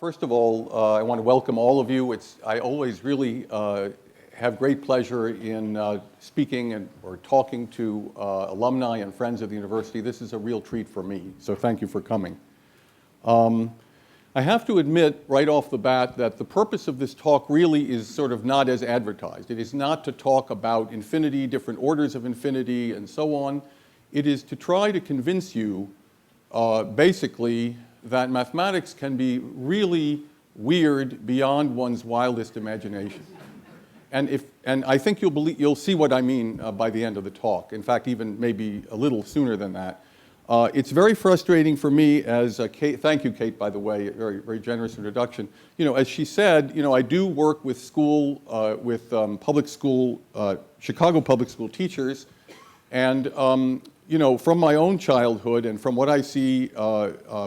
First of all, I want to welcome all of you. I always really have great pleasure in speaking or talking to alumni and friends of the university. This is a real treat for me, so thank you for coming. I have to admit right off the bat that the purpose of this talk really is sort of not as advertised. It is not to talk about infinity, different orders of infinity, and so on. It is to try to convince you, basically, that mathematics can be really weird beyond one's wildest imagination. And I think you'll see what I mean by the end of the talk. In fact, even maybe a little sooner than that. It's very frustrating for me as Kate, thank you, Kate, by the way, very, very generous introduction. You know, as she said, you know, I do work with public school, Chicago public school teachers, and you know, from my own childhood and from what I see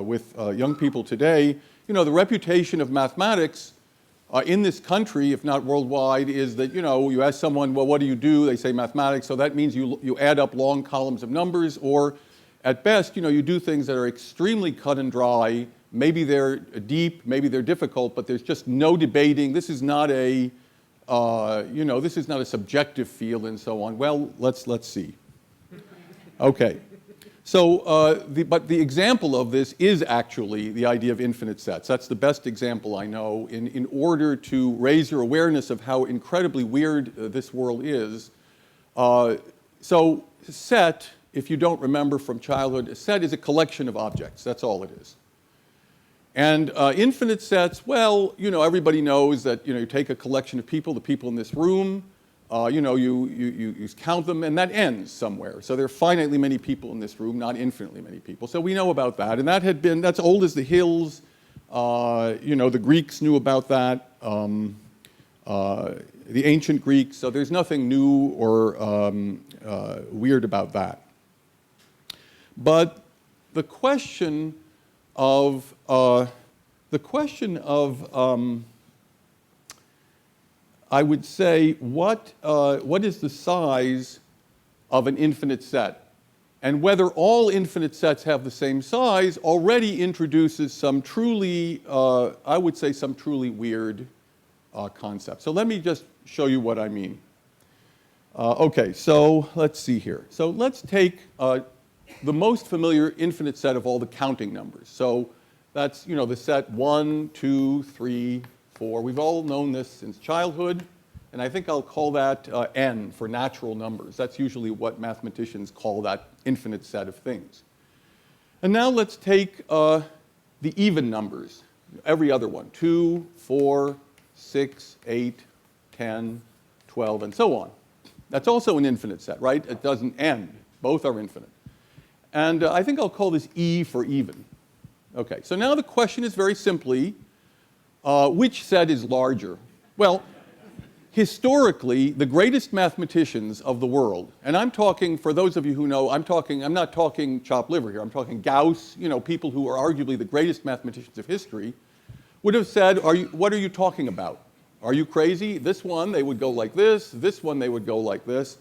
with young people today, you know, the reputation of mathematics in this country, if not worldwide, is that, you know, you ask someone, well, what do you do? They say mathematics, so that means you add up long columns of numbers, or at best, you know, you do things that are extremely cut and dry. Maybe they're deep, maybe they're difficult, but there's just no debating. This is not a, you know, this is not a subjective field and so on. Well, let's see. Okay, so but the example of this is actually the idea of infinite sets. That's the best example I know in order to raise your awareness of how incredibly weird this world is. So set, if you don't remember from childhood, a set is a collection of objects. That's all it is. And infinite sets, well, you know, everybody knows that, you know, you take a collection of people, the people in this room, you know, you count them, and that ends somewhere. So there are finitely many people in this room, not infinitely many people. So we know about that, and that's old as the hills. You know, the Greeks knew about that, the ancient Greeks. So there's nothing new or weird about that. But the question of I would say, what is the size of an infinite set? And whether all infinite sets have the same size already introduces some truly, I would say, some truly weird concepts. So let me just show you what I mean. Okay, so let's see here. So let's take the most familiar infinite set of all the counting numbers. So that's, you know, the set 1, 2, 3, 4. We've all known this since childhood, and I think I'll call that n for natural numbers. That's usually what mathematicians call that infinite set of things. And now let's take the even numbers, every other one, 2, 4, 6, 8, 10, 12, and so on. That's also an infinite set, right? It doesn't end. Both are infinite. And I think I'll call this E for even. Okay, so now the question is very simply, which set is larger? Well, historically, the greatest mathematicians of the world, and I'm talking, for those of you who know, I'm not talking chopped liver here, I'm talking Gauss, you know, people who are arguably the greatest mathematicians of history, would have said, what are you talking about? Are you crazy? This one, they would go like this one, they would go like this.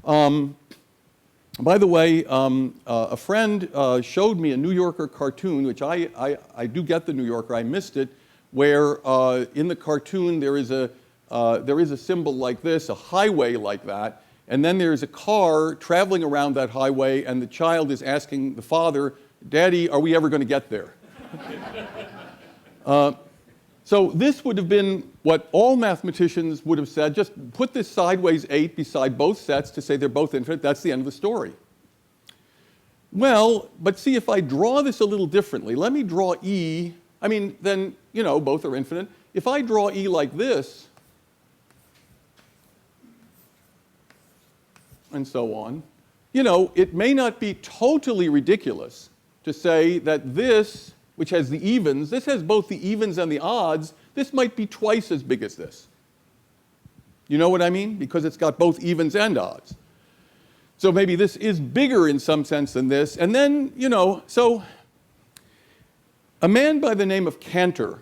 By the way, a friend showed me a New Yorker cartoon, which I do get the New Yorker, I missed it, where in the cartoon there is a symbol like this, a highway like that, and then there's a car traveling around that highway, and the child is asking the father, Daddy, are we ever going to get there? So this would have been what all mathematicians would have said, just put this sideways 8 beside both sets to say they're both infinite, that's the end of the story. Well, but see, if I draw this a little differently, let me draw E, I mean, then, you know, both are infinite. If I draw E like this, and so on, you know, it may not be totally ridiculous to say that this, which has the evens, this has both the evens and the odds, this might be twice as big as this. You know what I mean? Because it's got both evens and odds. So maybe this is bigger in some sense than this. And then, you know, so a man by the name of Cantor,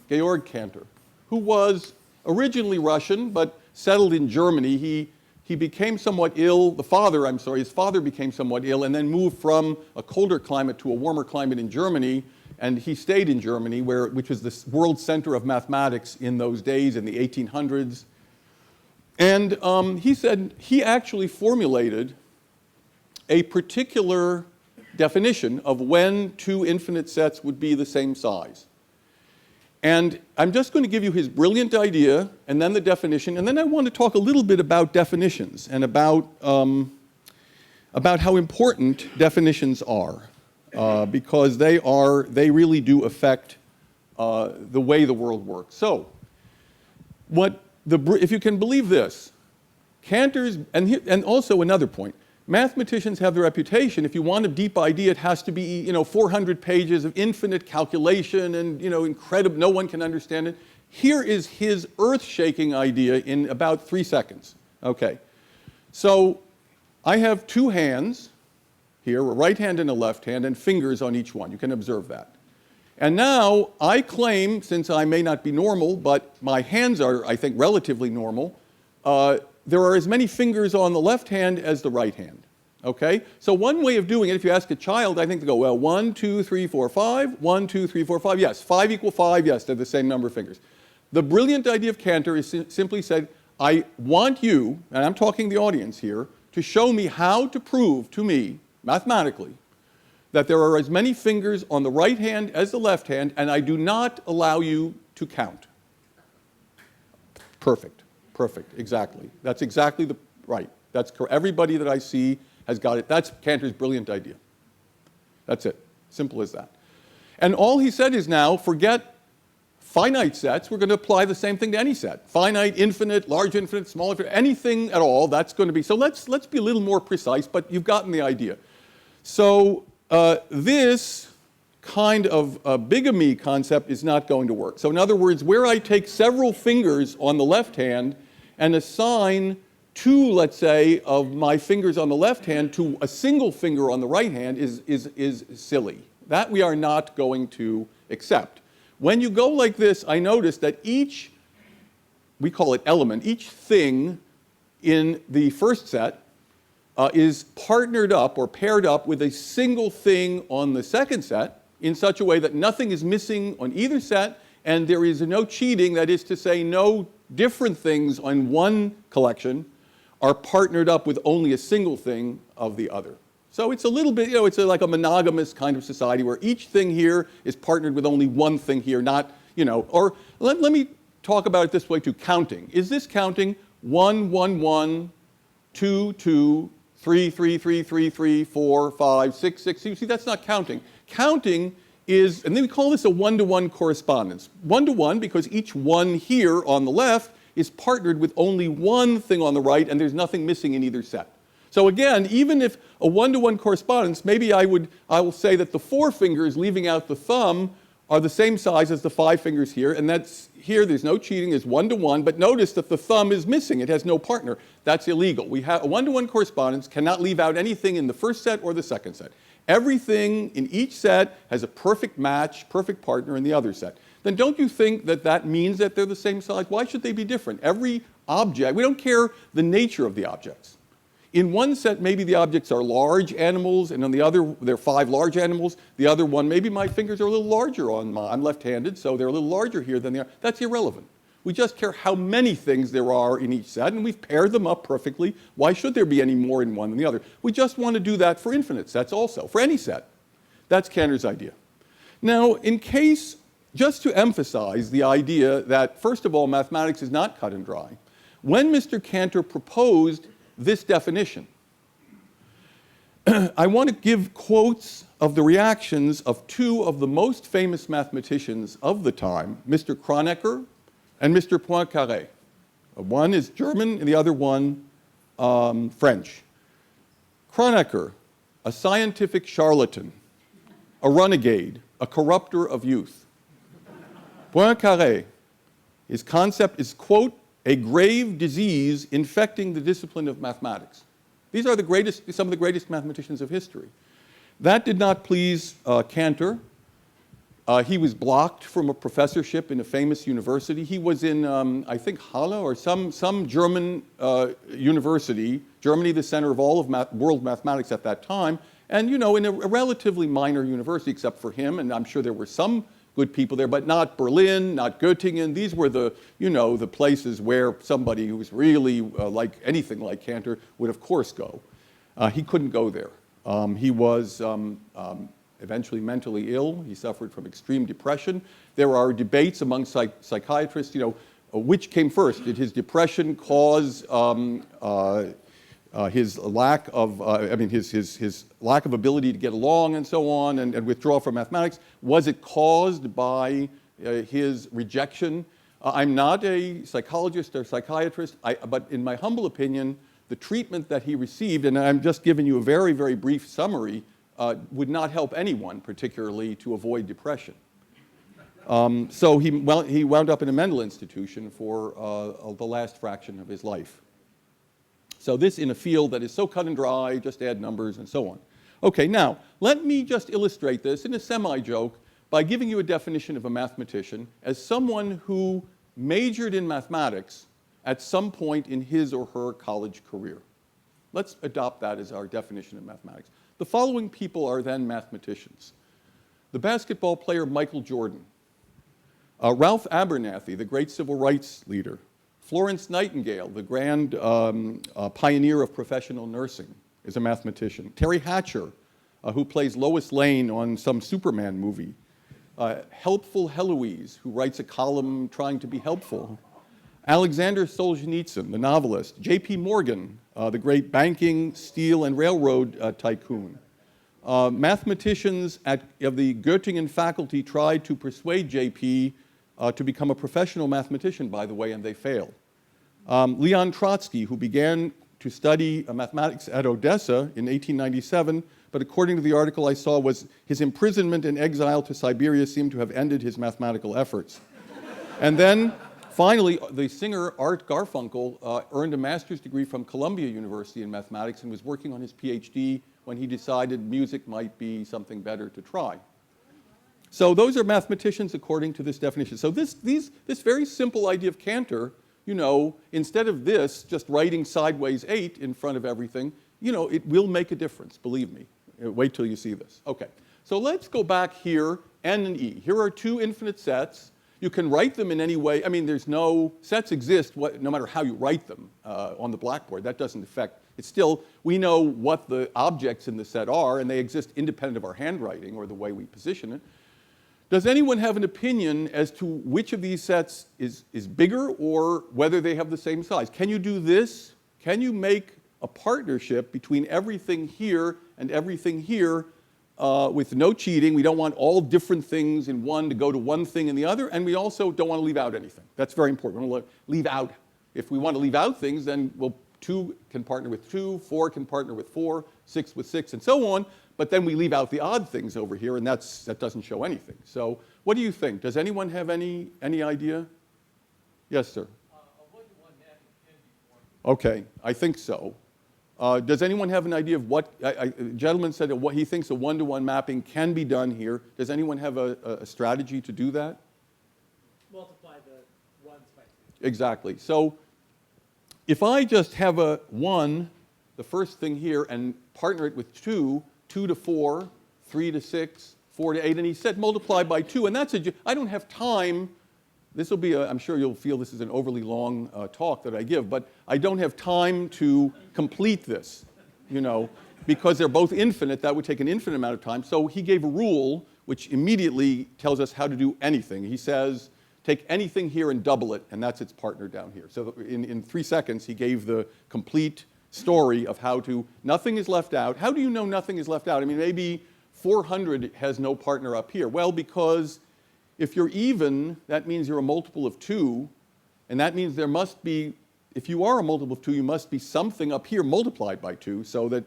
Georg Cantor, who was originally Russian but settled in Germany. He became somewhat ill, his father became somewhat ill and then moved from a colder climate to a warmer climate in Germany. And he stayed in Germany, which was the world center of mathematics in those days, in the 1800s. And he said he actually formulated a particular definition of when two infinite sets would be the same size. And I'm just going to give you his brilliant idea and then the definition, and then I want to talk a little bit about definitions and about how important definitions are, because they really do affect the way the world works. So, if you can believe this, Cantor's, and also another point, mathematicians have the reputation, if you want a deep idea, it has to be 400 pages of infinite calculation and incredible, no one can understand it. Here is his earth-shaking idea in about 3 seconds. Okay, so I have two hands here, a right hand and a left hand, and fingers on each one. You can observe that. And now I claim, since I may not be normal, but my hands are, I think, relatively normal, there are as many fingers on the left hand as the right hand, okay? So one way of doing it, if you ask a child, I think they go, well, 1, 2, 3, 4, 5, 1, 2, 3, 4, 5, yes, 5 equal 5, yes, they're the same number of fingers. The brilliant idea of Cantor is simply said, I want you, and I'm talking the audience here, to show me how to prove to me, mathematically, that there are as many fingers on the right hand as the left hand, and I do not allow you to count. Perfect. Perfect, exactly. That's exactly right. That's correct. Everybody that I see has got it. That's Cantor's brilliant idea. That's it. Simple as that. And all he said is now, forget finite sets. We're going to apply the same thing to any set. Finite, infinite, large infinite, small infinite, anything at all, that's going to be. So let's be a little more precise, but you've gotten the idea. So this kind of bigamy concept is not going to work. So in other words, where I take several fingers on the left hand and assign two, let's say, of my fingers on the left hand to a single finger on the right hand is silly. That we are not going to accept. When you go like this, I notice that each, we call it element, each thing in the first set is partnered up or paired up with a single thing on the second set in such a way that nothing is missing on either set and there is no cheating, that is to say, no different things on one collection are partnered up with only a single thing of the other. So it's a little bit, it's like a monogamous kind of society where each thing here is partnered with only one thing here, not, or let me talk about it this way too, counting. Is this counting 1, 1, 1, 2, 2, 3, 3, 3, 3, 3, 4, 5, 6, 6. You see, that's not counting. Counting is, and then we call this a one-to-one correspondence. One-to-one because each one here on the left is partnered with only one thing on the right and there's nothing missing in either set. So again, even if a one-to-one correspondence, maybe I will say that the 4 fingers leaving out the thumb are the same size as the 5 fingers here, and that's here, there's no cheating, there's 1-to-1, but notice that the thumb is missing, it has no partner. That's illegal. We have a one-to-one correspondence cannot leave out anything in the first set or the second set. Everything in each set has a perfect match, perfect partner in the other set. Then don't you think that that means that they're the same size? Why should they be different? Every object, we don't care the nature of the objects. In one set, maybe the objects are large animals, and on the other, there are 5 large animals. The other one, maybe my fingers are a little larger I'm left-handed, so they're a little larger here than they are. That's irrelevant. We just care how many things there are in each set, and we've paired them up perfectly. Why should there be any more in one than the other? We just want to do that for infinite sets also, for any set. That's Cantor's idea. Now, in case, just to emphasize the idea that, first of all, mathematics is not cut and dry, when Mr. Cantor proposed this definition, I want to give quotes of the reactions of 2 of the most famous mathematicians of the time, Mr. Kronecker and Mr. Poincaré. One is German and the other one French. Kronecker, a scientific charlatan, a renegade, a corrupter of youth. Poincaré, his concept is, quote, a grave disease infecting the discipline of mathematics. These are some of the greatest mathematicians of history. That did not please Cantor. He was blocked from a professorship in a famous university. He was in, I think, Halle or some German university, Germany the center of all of world mathematics at that time, And, you know, in a relatively minor university, except for him, and I'm sure there were some good people there, but not Berlin, not Göttingen. These were the, you know, the places where somebody who was really like anything like Cantor would, of course, go. He couldn't go there. He was eventually mentally ill. He suffered from extreme depression. There are debates among psychiatrists, you know, which came first? Did his depression cause his lack of, his lack of ability to get along and so on, and withdraw from mathematics? Was it caused by his rejection? I'm not a psychologist or psychiatrist, but in my humble opinion, the treatment that he received, and I'm just giving you a very, very brief summary, would not help anyone, particularly to avoid depression. So he wound up in a mental institution for the last fraction of his life. So this in a field that is so cut and dry, just add numbers and so on. Okay, now, let me just illustrate this in a semi-joke by giving you a definition of a mathematician as someone who majored in mathematics at some point in his or her college career. Let's adopt that as our definition of mathematics. The following people are then mathematicians. The basketball player Michael Jordan, Ralph Abernathy, the great civil rights leader, Florence Nightingale, the grand pioneer of professional nursing, is a mathematician. Terry Hatcher, who plays Lois Lane on some Superman movie. Helpful Heloise, who writes a column trying to be helpful. Alexander Solzhenitsyn, the novelist. J.P. Morgan, the great banking, steel, and railroad tycoon. Mathematicians of the Göttingen faculty tried to persuade J.P. To become a professional mathematician, by the way, and they failed. Leon Trotsky, who began to study mathematics at Odessa in 1897, but according to the article I saw, his imprisonment and exile to Siberia seemed to have ended his mathematical efforts. And then, finally, the singer Art Garfunkel earned a master's degree from Columbia University in mathematics and was working on his PhD when he decided music might be something better to try. So those are mathematicians according to this definition. So this very simple idea of Cantor, you know, instead of this, just writing sideways 8 in front of everything, you know, it will make a difference, believe me. Wait till you see this. Okay, so let's go back here, N and E. Here are two infinite sets. You can write them in any way. I mean, sets exist no matter how you write them on the blackboard. That doesn't affect, it's still, we know what the objects in the set are, and they exist independent of our handwriting or the way we position it. Does anyone have an opinion as to which of these sets is bigger or whether they have the same size? Can you do this? Can you make a partnership between everything here and everything here with no cheating? We don't want all different things in one to go to one thing in the other, and we also don't want to leave out anything. That's very important. We want to leave out. If we want to leave out things, then 2 can partner with 2, 4 can partner with 4, 6 with 6, and so on. But then we leave out the odd things over here, and that doesn't show anything. So what do you think? Does anyone have any idea? Yes, sir. A one-to-one mapping can be formed. Okay, I think so. Does anyone have an idea of what, a gentleman said that he thinks a one-to-one mapping can be done here. Does anyone have a strategy to do that? Multiply the ones by 2. Exactly. So if I just have a 1, the first thing here, and partner it with 2, 2 to 4, 3 to 6, 4 to 8, and he said multiply by 2, and I don't have time. This will be, I'm sure you'll feel this is an overly long talk that I give, but I don't have time to complete this, you know, because they're both infinite. That would take an infinite amount of time. So he gave a rule which immediately tells us how to do anything. He says, take anything here and double it, and that's its partner down here. So in 3 seconds, he gave the complete story of how to, nothing is left out. How do you know nothing is left out? I mean, maybe 400 has no partner up here. Well, because if you're even, that means you're a multiple of 2, and that means there must be, if you are a multiple of 2, you must be something up here multiplied by 2, so that,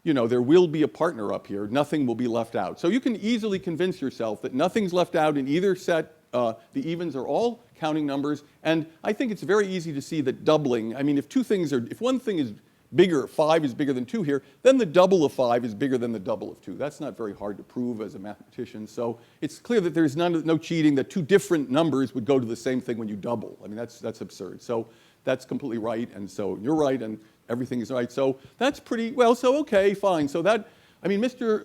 you know, there will be a partner up here. Nothing will be left out. So you can easily convince yourself that nothing's left out in either set. The evens are all counting numbers, and I think it's very easy to see that doubling, I mean, if one thing is bigger, 5 is bigger than 2 here, then the double of 5 is bigger than the double of 2. That's not very hard to prove as a mathematician. So it's clear that there's no cheating, that 2 different numbers would go to the same thing when you double. I mean, that's absurd. So that's completely right, and so you're right, and everything is right. So that's pretty, well, so okay, fine. So that, I mean, Mr.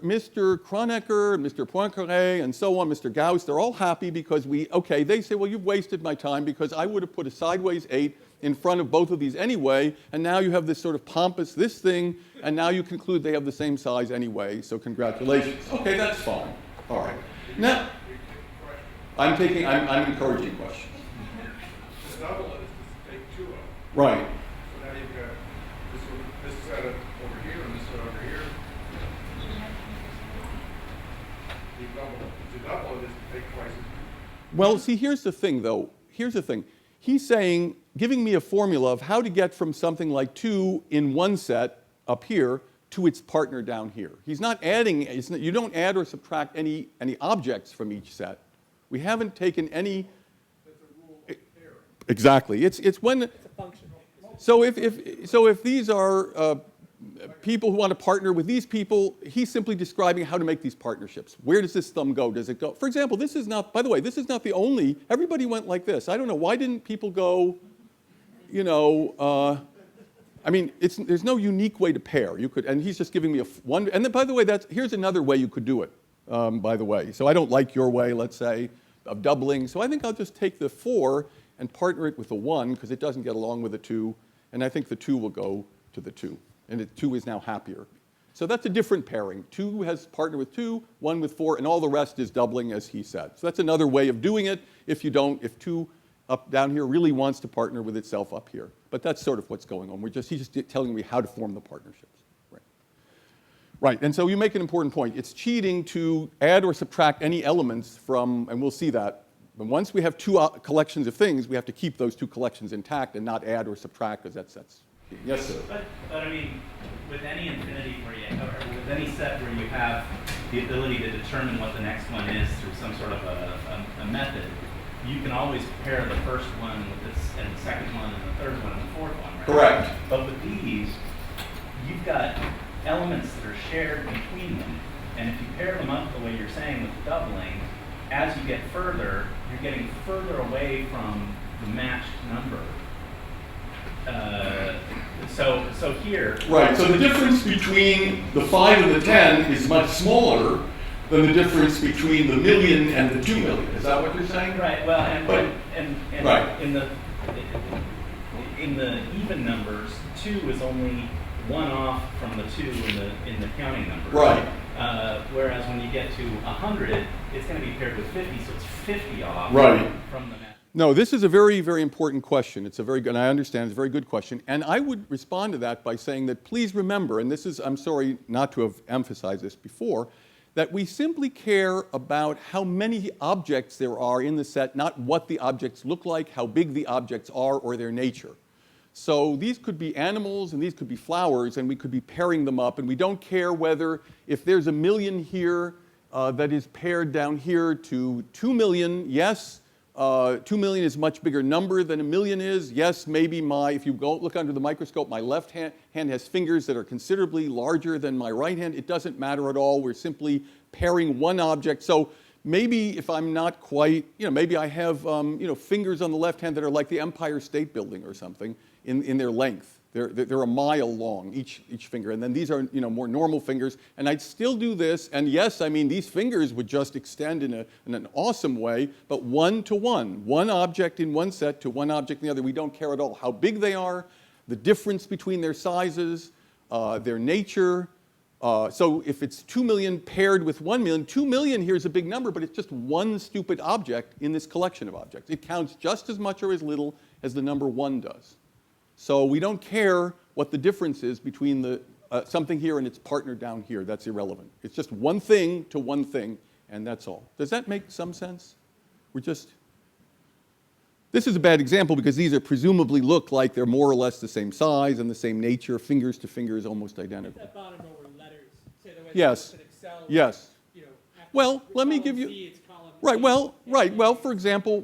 Kronecker, Mr. Poincaré, and so on, Mr. Gauss, they're all happy because they say, well, you've wasted my time because I would have put a sideways 8 in front of both of these anyway, and now you have this sort of pompous this thing, and now you conclude they have the same size anyway, so congratulations. Okay, that's fine. All right. Now, I'm encouraging questions. The double is to take 2 of them. Right. So now you've got this set over here and this set over here. To double it is to take twice as many. Well, see, here's the thing, though. Here's the thing. He's saying, giving me a formula of how to get from something like 2 in one set up here to its partner down here. He's not adding, you don't add or subtract any objects from each set. We haven't taken any. That's a rule of pairing. Exactly. It's when. It's a function. So if these are people who want to partner with these people, he's simply describing how to make these partnerships. Where does this thumb go? Does it go? For example, this is not. By the way, this is not the only. Everybody went like this. I don't know why didn't people go. I mean, there's no unique way to pair. You could, and he's just giving me one. And then, by the way, here's another way you could do it. By the way, so I don't like your way, let's say, of doubling. So I think I'll just take the 4 and partner it with the 1 because it doesn't get along with the 2, and I think the 2 will go to the 2, and the 2 is now happier. So that's a different pairing. 2 has partnered with 2, 1 with 4, and all the rest is doubling, as he said. So that's another way of doing it. If 2 up down here really wants to partner with itself up here. But that's sort of what's going on. He's just telling me how to form the partnerships. Right, and so you make an important point. It's cheating to add or subtract any elements from, and we'll see that. But once we have 2 collections of things, we have to keep those 2 collections intact and not add or subtract, because that's. Yes, sir. But I mean, with any infinity or with any set where you have the ability to determine what the next one is through some sort of a method, you can always pair the first one with this, and the second one, and the third one, and the fourth one, right? Correct. But with these, you've got elements that are shared between them, and if you pair them up the way you're saying with the doubling, as you get further, you're getting further away from the matched number. So here. Right, so the difference between the 5 and the 10 is much smaller than the difference between the million and the 2 million. Is that what you're saying? Right, well, and right. in the even numbers, 2 is only 1 off from the 2 in the counting numbers. Right. Whereas when you get to 100, it's going to be paired with 50, so it's 50 off right. from the match. No, this is a very, very important question. It's a very good, and I understand it's a very good question. And I would respond to that by saying that please remember, and this is, I'm sorry not to have emphasized this before, that we simply care about how many objects there are in the set, not what the objects look like, how big the objects are, or their nature. So these could be animals and these could be flowers, and we could be pairing them up, and we don't care whether, if there's a million here that is paired down here to 2 million, yes, 2 million is a much bigger number than a million is. Yes, maybe if you go look under the microscope, my left hand has fingers that are considerably larger than my right hand. It doesn't matter at all. We're simply pairing one object. So maybe if I'm not quite, maybe I have, fingers on the left hand that are like the Empire State Building or something in their length. They're a mile long, each finger. And then these are, more normal fingers. And I'd still do this. And yes, I mean, these fingers would just extend in an awesome way, but 1 to 1. One object in one set to one object in the other. We don't care at all how big they are, the difference between their sizes, their nature. So if it's 2 million paired with 1 million, 2 million here is a big number, but it's just one stupid object in this collection of objects. It counts just as much or as little as the number 1 does. So we don't care what the difference is between something here and its partner down here. That's irrelevant. It's just one thing to one thing, and that's all. Does that make some sense? This is a bad example because these presumably look like they're more or less the same size and the same nature. Fingers to fingers, almost identical. That bottom row are letters. Say the way yes. in Excel. Yes. Well, let me give you. C, it's column right. C. Well. Right. Well. For example,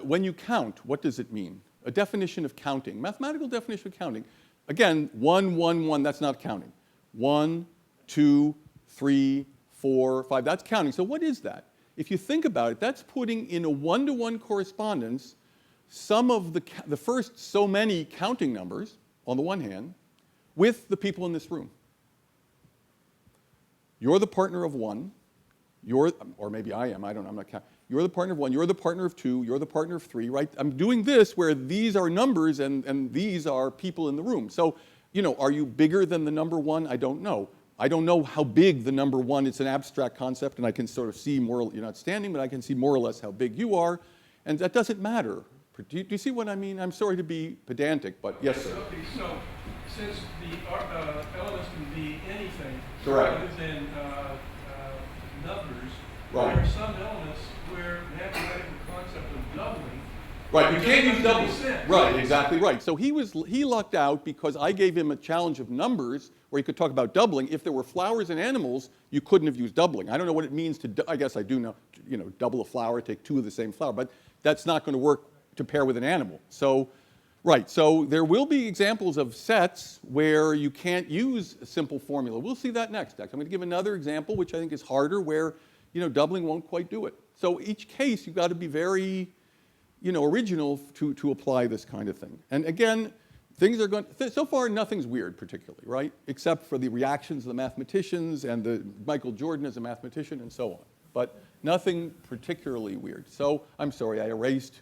when you count, what does it mean? A definition of counting, mathematical definition of counting. Again, 1, 1, 1, that's not counting. 1, 2, 3, 4, 5, that's counting. So what is that? If you think about it, that's putting in a one-to-one correspondence some of the first so many counting numbers, on the one hand, with the people in this room. you're the partner of 1, or maybe I am, I don't know, I'm not counting. You're the partner of 1, you're the partner of 2, you're the partner of 3, right? I'm doing this where these are numbers and these are people in the room. So, are you bigger than the number 1? I don't know. I don't know how big the number 1, it's an abstract concept, and I can sort of see you're not standing, but I can see more or less how big you are, and that doesn't matter. Do you see what I mean? I'm sorry to be pedantic, but yes, sir. Okay, so since the elements can be anything Correct. other than numbers, Right. there are some elements where mathematical concept of doubling. Right, you can't use doesn't doubles. make sense. Right, exactly right. So he lucked out because I gave him a challenge of numbers where he could talk about doubling. If there were flowers and animals, you couldn't have used doubling. I don't know what it means to, I guess I do know, double a flower, take 2 of the same flower, but that's not going to work to pair with an animal. So, right, so there will be examples of sets where you can't use a simple formula. We'll see that next. I'm going to give another example, which I think is harder, where, doubling won't quite do it. So each case, you've got to be very, original to apply this kind of thing. And again, things are going, so far nothing's weird particularly, right? Except for the reactions of the mathematicians and the Michael Jordan as a mathematician and so on. But nothing particularly weird. So I'm sorry, I erased.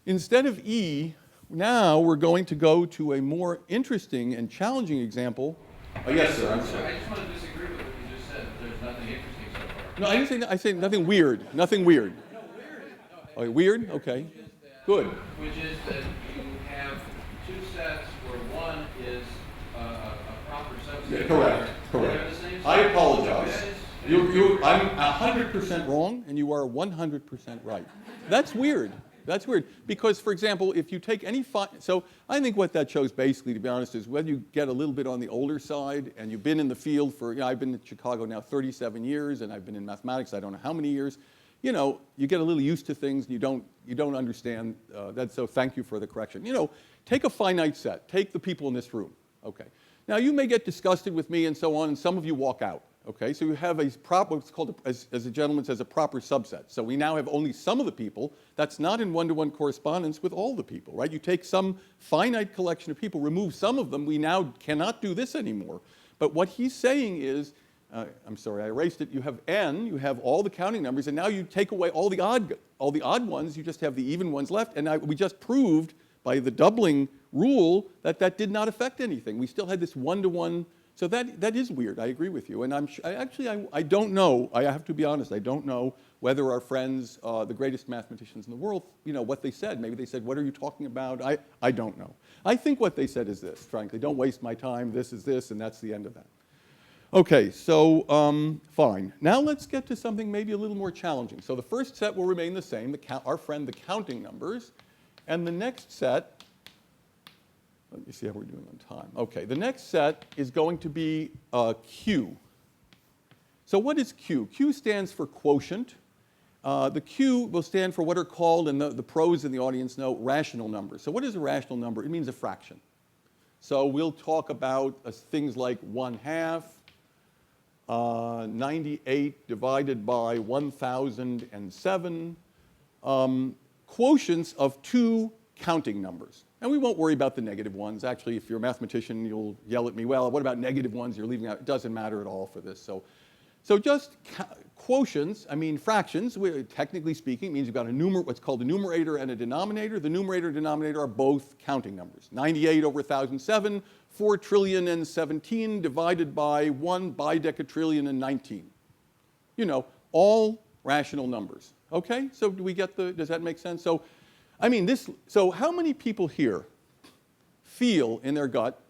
Instead of E, now we're going to go to a more interesting and challenging example. Oh, yes, sir, I'm sorry. I just want to disagree with what you just said, that there's nothing interesting so far. No, I didn't say that. I said nothing weird. Nothing weird. No, weird. No, Oh, weird? Okay. Good. Which is that you have 2 sets where one is a proper subset. Yeah, correct. They're Correct. the same I set. apologize. That is- I'm 100% wrong, and you are 100% right. That's weird. That's weird. Because, for example, if you take any so I think what that shows basically, to be honest, is whether you get a little bit on the older side and you've been in the field for, I've been in Chicago now 37 years, and I've been in mathematics I don't know how many years. You get a little used to things, and you don't understand that. So thank you for the correction. Take a finite set. Take the people in this room. Okay. Now you may get disgusted with me and so on, and some of you walk out. Okay, so you have what's called, as a gentleman says, a proper subset. So we now have only some of the people. That's not in one-to-one correspondence with all the people, right? You take some finite collection of people, remove some of them, we now cannot do this anymore. But what he's saying is, I'm sorry, I erased it. You have n, you have all the counting numbers, and now you take away all the odd ones. You just have the even ones left. And we just proved by the doubling rule that that did not affect anything. We still had this one-to-one. So that is weird. I agree with you. And I don't know. I have to be honest. I don't know whether our friends, the greatest mathematicians in the world, what they said. Maybe they said, "What are you talking about?" I don't know. I think what they said is this. Frankly, don't waste my time. This is this, and that's the end of that. Okay. So fine. Now let's get to something maybe a little more challenging. So the first set will remain the same. Our friend, the counting numbers, and the next set. Let me see how we're doing on time. Okay, the next set is going to be Q. So what is Q? Q stands for quotient. The Q will stand for what are called, and the pros in the audience know, rational numbers. So what is a rational number? It means a fraction. So we'll talk about things like 1/2, 98 divided by 1007, quotients of 2 counting numbers. And we won't worry about the negative ones. Actually, if you're a mathematician, you'll yell at me, well, what about negative ones you're leaving out? It doesn't matter at all for this. So just quotients, I mean fractions, technically speaking, means you've got what's called a numerator and a denominator. The numerator and denominator are both counting numbers. 98 over 1007, 4 trillion and 17 divided by 1 bidecatrillion and 19. All rational numbers. Okay, so do we get does that make sense? So how many people here feel in their gut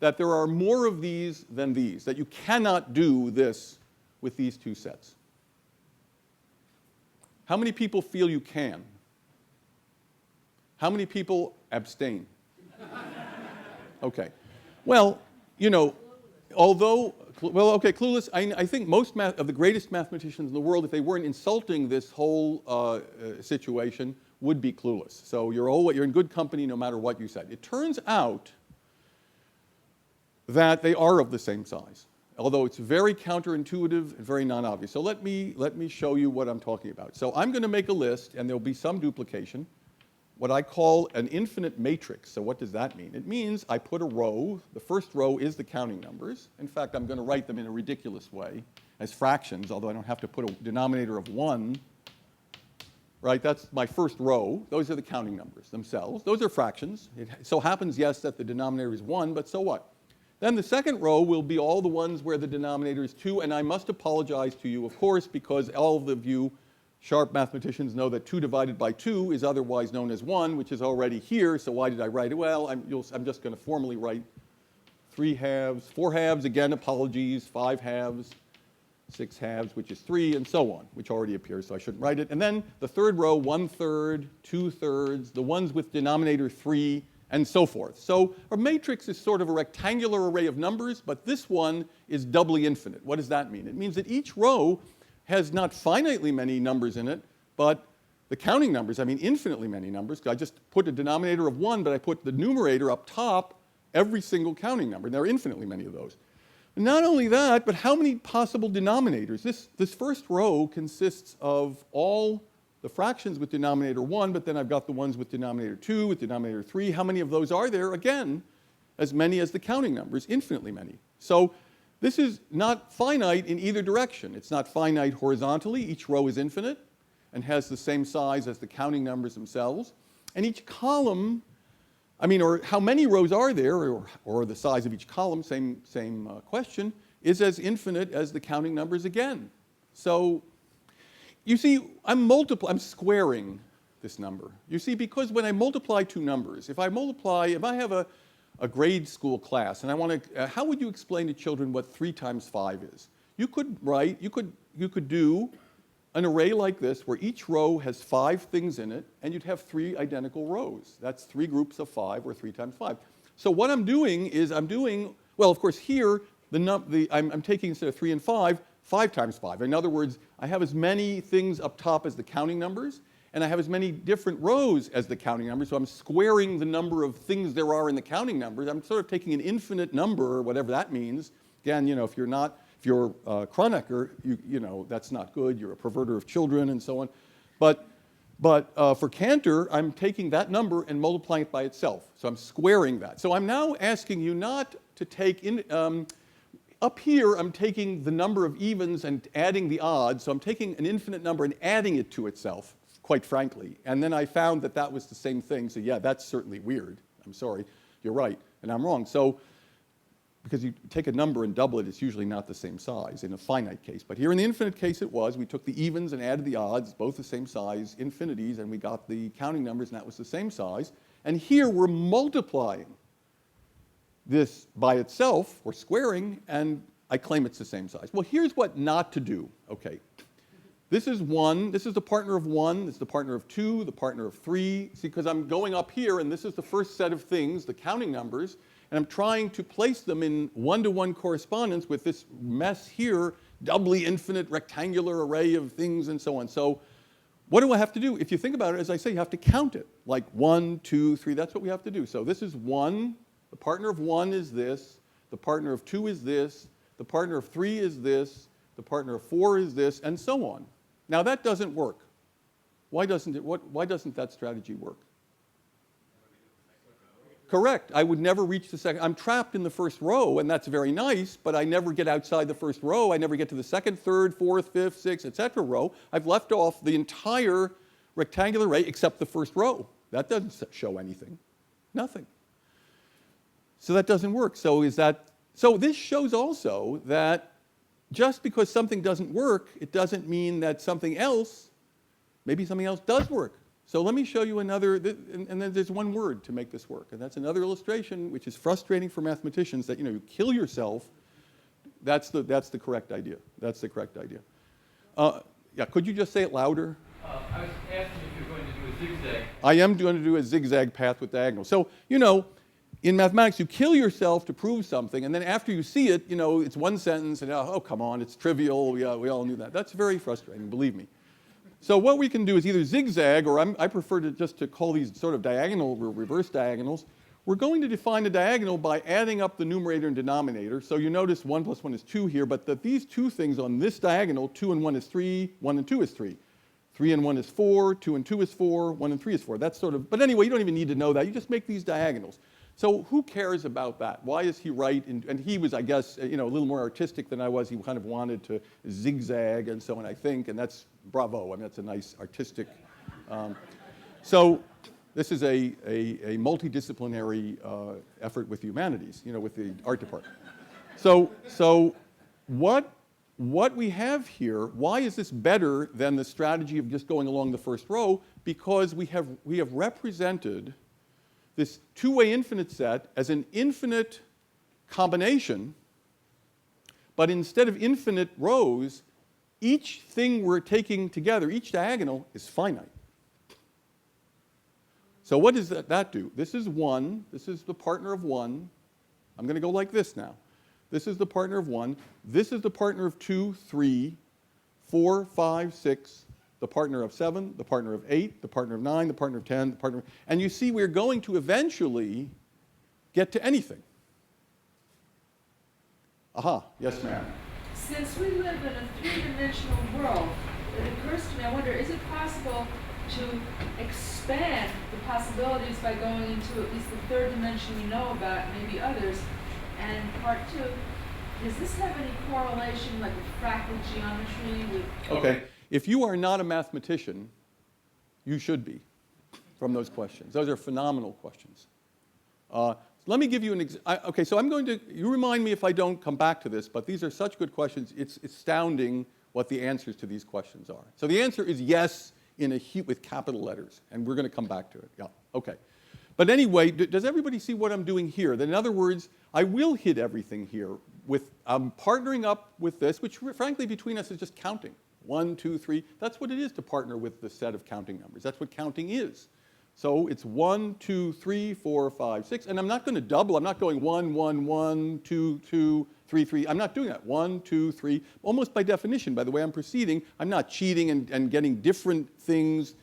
that there are more of these than these, that you cannot do this with these 2 sets? How many people feel you can? How many people abstain? Okay. Well, clueless, I think most of the greatest mathematicians in the world, if they weren't insulting this whole situation, would be clueless. So you're in good company no matter what you said. It turns out that they are of the same size, although it's very counterintuitive and very non-obvious. So let me show you what I'm talking about. So I'm going to make a list, and there'll be some duplication. what I call an infinite matrix. So what does that mean? It means I put a row. The first row is the counting numbers. In fact, I'm going to write them in a ridiculous way as fractions, although I don't have to put a denominator of 1. Right, that's my first row. Those are the counting numbers themselves. Those are fractions. It so happens, yes, that the denominator is 1, but so what? Then the second row will be all the ones where the denominator is 2, and I must apologize to you, of course, because all of you sharp mathematicians know that 2 divided by 2 is otherwise known as 1, which is already here, so why did I write it? Well, I'm just going to formally write 3 halves, 4 halves, again, apologies, 5 halves, 6 halves, which is 3, and so on, which already appears, so I shouldn't write it. And then the third row, 1/3, 2/3, the ones with denominator 3, and so forth. So a matrix is sort of a rectangular array of numbers, but this one is doubly infinite. What does that mean? It means that each row has not finitely many numbers in it, but the counting numbers, I mean infinitely many numbers. I just put a denominator of 1, but I put the numerator up top, every single counting number. And there are infinitely many of those. Not only that, but how many possible denominators? This first row consists of all the fractions with denominator 1, but then I've got the ones with denominator 2, with denominator 3. How many of those are there? Again, as many as the counting numbers, infinitely many. So this is not finite in either direction. It's not finite horizontally. Each row is infinite and has the same size as the counting numbers themselves. And each column, or how many rows are there, or the size of each column, same question, is as infinite as the counting numbers again. So you see, I'm squaring this number. You see, because when I multiply two numbers, if I have a grade school class, and I want to, how would you explain to children what 3 times 5 is? You could do an array like this where each row has 5 things in it, and you'd have 3 identical rows. That's 3 groups of 5, or 3 times 5. So what I'm doing is well, of course, here, I'm taking, instead of 3 and 5, 5 times 5. In other words, I have as many things up top as the counting numbers, and I have as many different rows as the counting numbers, so I'm squaring the number of things there are in the counting numbers. I'm sort of taking an infinite number, or whatever that means. Again, if you're Kronecker, that's not good. You're a perverter of children and so on. But for Cantor, I'm taking that number and multiplying it by itself. So I'm squaring that. So I'm now asking you not to take up here, I'm taking the number of evens and adding the odds. So I'm taking an infinite number and adding it to itself, quite frankly. And then I found that that was the same thing. So yeah, that's certainly weird. I'm sorry. You're right. And I'm wrong. So because you take a number and double it, it's usually not the same size in a finite case. But here in the infinite case it was. We took the evens and added the odds, both the same size, infinities, and we got the counting numbers, and that was the same size. And here we're multiplying this by itself, or squaring, and I claim it's the same size. Well, here's what not to do. Okay. This is 1. This is the partner of 1. This is the partner of 2, the partner of 3. See, because I'm going up here, and this is the first set of things, the counting numbers, and I'm trying to place them in one-to-one correspondence with this mess here, doubly infinite rectangular array of things and so on. So what do I have to do? If you think about it, as I say, you have to count it. Like 1, 2, 3, that's what we have to do. So this is 1. The partner of 1 is this. The partner of 2 is this. The partner of 3 is this. The partner of 4 is this, and so on. Now that doesn't work. Why doesn't that strategy work? Correct. I would never reach the second. I'm trapped in the first row, and that's very nice, but I never get outside the first row. I never get to the second, third, fourth, fifth, sixth, etc. row. I've left off the entire rectangular array except the first row. That doesn't show anything. Nothing. So that doesn't work. So this shows also that just because something doesn't work, it doesn't mean that maybe something else does work. So let me show you another, and then there's one word to make this work, and that's another illustration which is frustrating for mathematicians, that you kill yourself. That's the correct idea. That's the correct idea. Yeah, could you just say it louder? I was asking if you're going to do a zigzag. I am going to do a zigzag path with diagonals. So, in mathematics, you kill yourself to prove something, and then after you see it, it's one sentence, and oh, come on, it's trivial, yeah, we all knew that. That's very frustrating, believe me. So what we can do is either zigzag, or I prefer to call these sort of diagonal or reverse diagonals. We're going to define a diagonal by adding up the numerator and denominator. So you notice 1 plus 1 is 2 here, but these two things on this diagonal, 2 and 1 is 3, 1 and 2 is 3. 3 and 1 is 4, 2 and 2 is 4, 1 and 3 is 4. That's sort of, but anyway, you don't even need to know that. You just make these diagonals. So who cares about that? Why is he right? And he was, I guess, a little more artistic than I was. He kind of wanted to zigzag and so on, I think, and that's bravo. I mean, that's a nice artistic. So this is a multidisciplinary effort with humanities, with the art department. So what we have here, why is this better than the strategy of just going along the first row? Because we have represented this two-way infinite set as an infinite combination, but instead of infinite rows, each thing we're taking together, each diagonal, is finite. So what does that do? This is 1. This is the partner of 1. I'm going to go like this now. This is the partner of 1. This is the partner of 2, 3, 4, 5, 6, the partner of 7, the partner of 8, the partner of 9, the partner of 10, the partner of... And you see we're going to eventually get to anything. Aha, yes ma'am. Since we live in a three-dimensional world, it occurs to me, I wonder, is it possible to expand the possibilities by going into at least the third dimension we know about, maybe others? And part 2, does this have any correlation, like with fractal geometry? Okay, if you are not a mathematician, you should be, from those questions. Those are phenomenal questions. Let me give you an example. Okay, so I'm going to, you remind me if I don't come back to this, but these are such good questions, it's astounding what the answers to these questions are. So the answer is yes with capital letters, and we're going to come back to it. Yeah, okay. But anyway, does everybody see what I'm doing here? That in other words, I will hit everything here with, I'm partnering up with this, which frankly between us is just counting. 1, 2, 3, that's what it is to partner with the set of counting numbers. That's what counting is. So it's 1, 2, 3, 4, 5, 6, and I'm not going to double. I'm not going 1, 1, 1, 2, 2, 3, 3. I'm not doing that. 1, 2, 3. Almost by definition, by the way I'm proceeding, I'm not cheating and getting different things.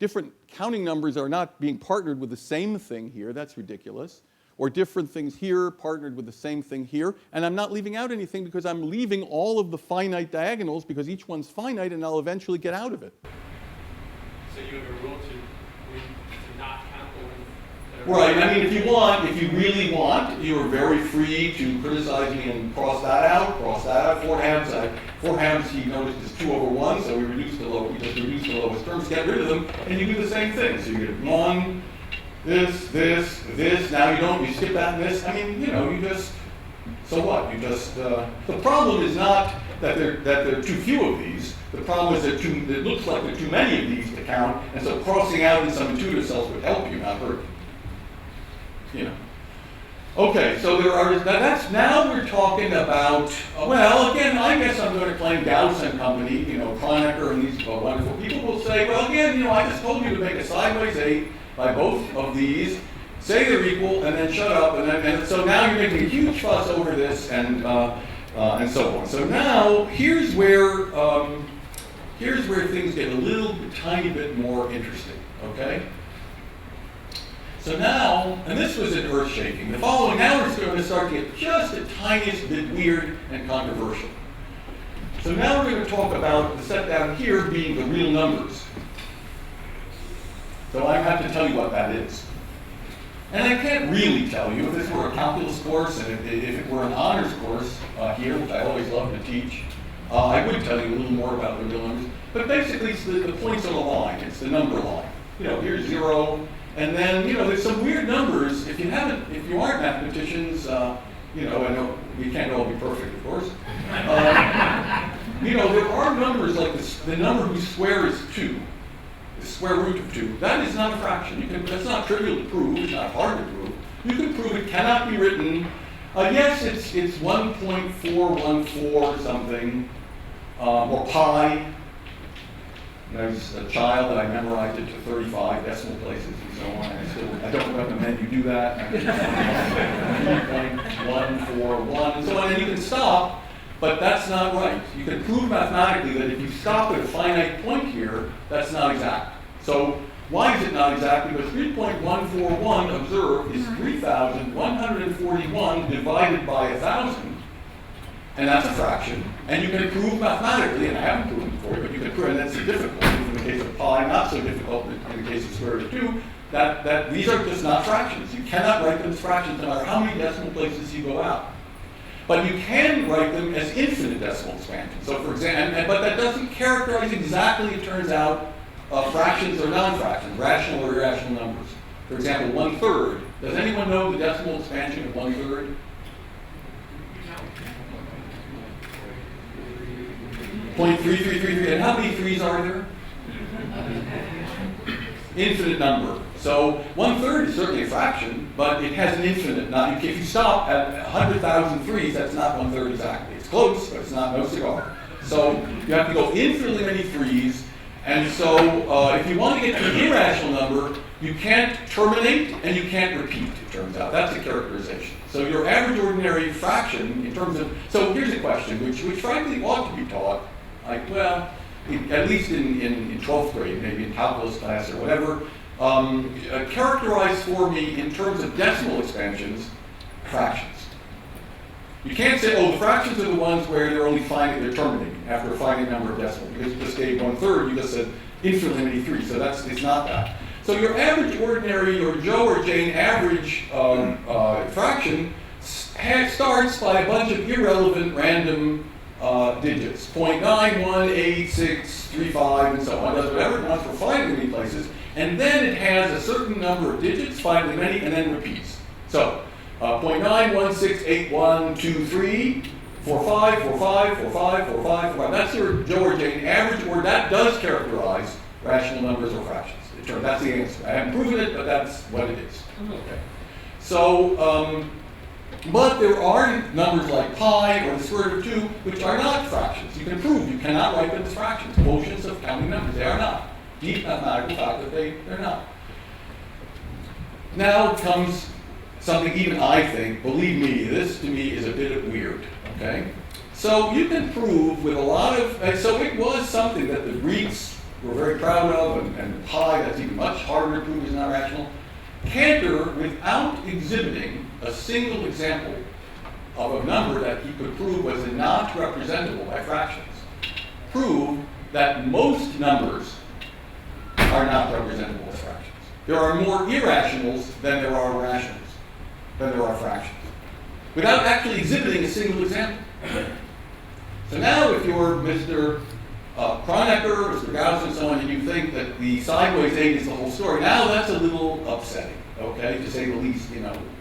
Different counting numbers are not being partnered with the same thing here. That's ridiculous. Or different things here partnered with the same thing here. And I'm not leaving out anything because I'm leaving all of the finite diagonals because each one's finite and I'll eventually get out of it. So you have a rule to not count the ones that are... Right, I mean, if you really want, you are very free to criticize me and cross that out. 4 halves, he noticed is 2 over 1, so we just reduce the lowest terms, get rid of them, and you do the same thing. So you get 1, this, now you skip that and this. I mean, you just, so what? You just, the problem is not that there are too few of these. The problem is that it looks like there are too many of these to count, and so crossing out in some intuitive cells would help you, not hurt you. Okay, so now we're talking about, well, again, I guess I'm going to claim Gauss and company, Kronecker and these wonderful people will say, well, again, I just told you to make a sideways 8 by both of these, say they're equal, and then shut up, and so now you're making a huge fuss over this, and so on. So now, here's where things get a little tiny bit more interesting, okay? So now, and this was an earth-shaking. The following, now we're going to start to get just the tiniest bit weird and controversial. So now we're going to talk about the set down here being the real numbers. So I have to tell you what that is. And I can't really tell you. If this were a calculus course and if it were an honors course here, which I always love to teach, I would tell you a little more about the real numbers. But basically, it's the points on the line. It's the number line. Here's 0. And then, there's some weird numbers. If you aren't mathematicians, I know you can't all be perfect, of course. There are numbers like this, the number whose square is 2, the square root of 2. That is not a fraction. That's not trivial to prove. It's not hard to prove. You can prove it cannot be written. Yes, it's 1.414 something, or pi. As a child, I memorized it to 35 decimal places and so on. I don't recommend you do that. 3.141 and so on. And you can stop, but that's not right. You can prove mathematically that if you stop at a finite point here, that's not exact. So why is it not exact? Because 3.141, observe, is 3,141 divided by 1,000. And that's a fraction. And you can prove mathematically, and I haven't proven it for you, but you can prove, and that's difficult in the case pi, not so difficult in the case of square root of 2, that these are just not fractions. You cannot write them as fractions no matter how many decimal places you go out. But you can write them as infinite decimal expansions. So for example, but that doesn't characterize exactly, it turns out, fractions or non-fractions, rational or irrational numbers. For example, 1/3. Does anyone know the decimal expansion of 1/3? 0.3333. And how many threes are there? Infinite number. So 1/3 is certainly a fraction, but it has an infinite. Now, if you stop at 100,000 threes, that's not 1/3 exactly. It's close, but it's not no cigar. So you have to go infinitely many threes. And so if you want to get to an irrational number, you can't terminate and you can't repeat, it turns out. That's a characterization. So your average ordinary fraction in terms of, so here's a question, which frankly ought to be taught, like, well, at least in 12th grade, maybe in calculus class or whatever, characterize for me in terms of decimal expansions, fractions. You can't say, oh, the fractions are the ones where they're only they're terminating after a finite number of decimals, because you just gave 1/3, you just said infinitely many threes, so it's not that. So your average ordinary, or Joe or Jane average fraction starts by a bunch of irrelevant random digits, 0.9, 8, 6, 3, 5, and so on. It does whatever it wants for finitely many places, and then it has a certain number of digits, finitely many, and then repeats. So 0.9, 1, 6, 8, 1, 2, 3, 4, 5, 4, 5, 4, 5, 4, 5, 4, 5. That's your Joe or Jane average, or that does characterize rational numbers or fractions. That's the answer. I haven't proven it, but that's what it is. Okay. So, but there are numbers like pi or the square root of 2, which are not fractions. You can prove you cannot write them as fractions, quotients of counting numbers. They are not. Deep mathematical fact that they're not. Now comes something even I think, believe me, this to me is a bit weird, okay? So you can prove with a lot of, so it was something that the Greeks were very proud of, and pi, that's even much harder to prove is not rational. Cantor, without exhibiting a single example of a number that he could prove was not representable by fractions, proved that most numbers are not representable as fractions. There are more irrationals than there are rationals, than there are fractions, without actually exhibiting a single example. So now if you're Mr. Kronecker, Mr. Gauss, and so on, and you think that the sideways 8 is the whole story, now that's a little upsetting, okay, to say the least.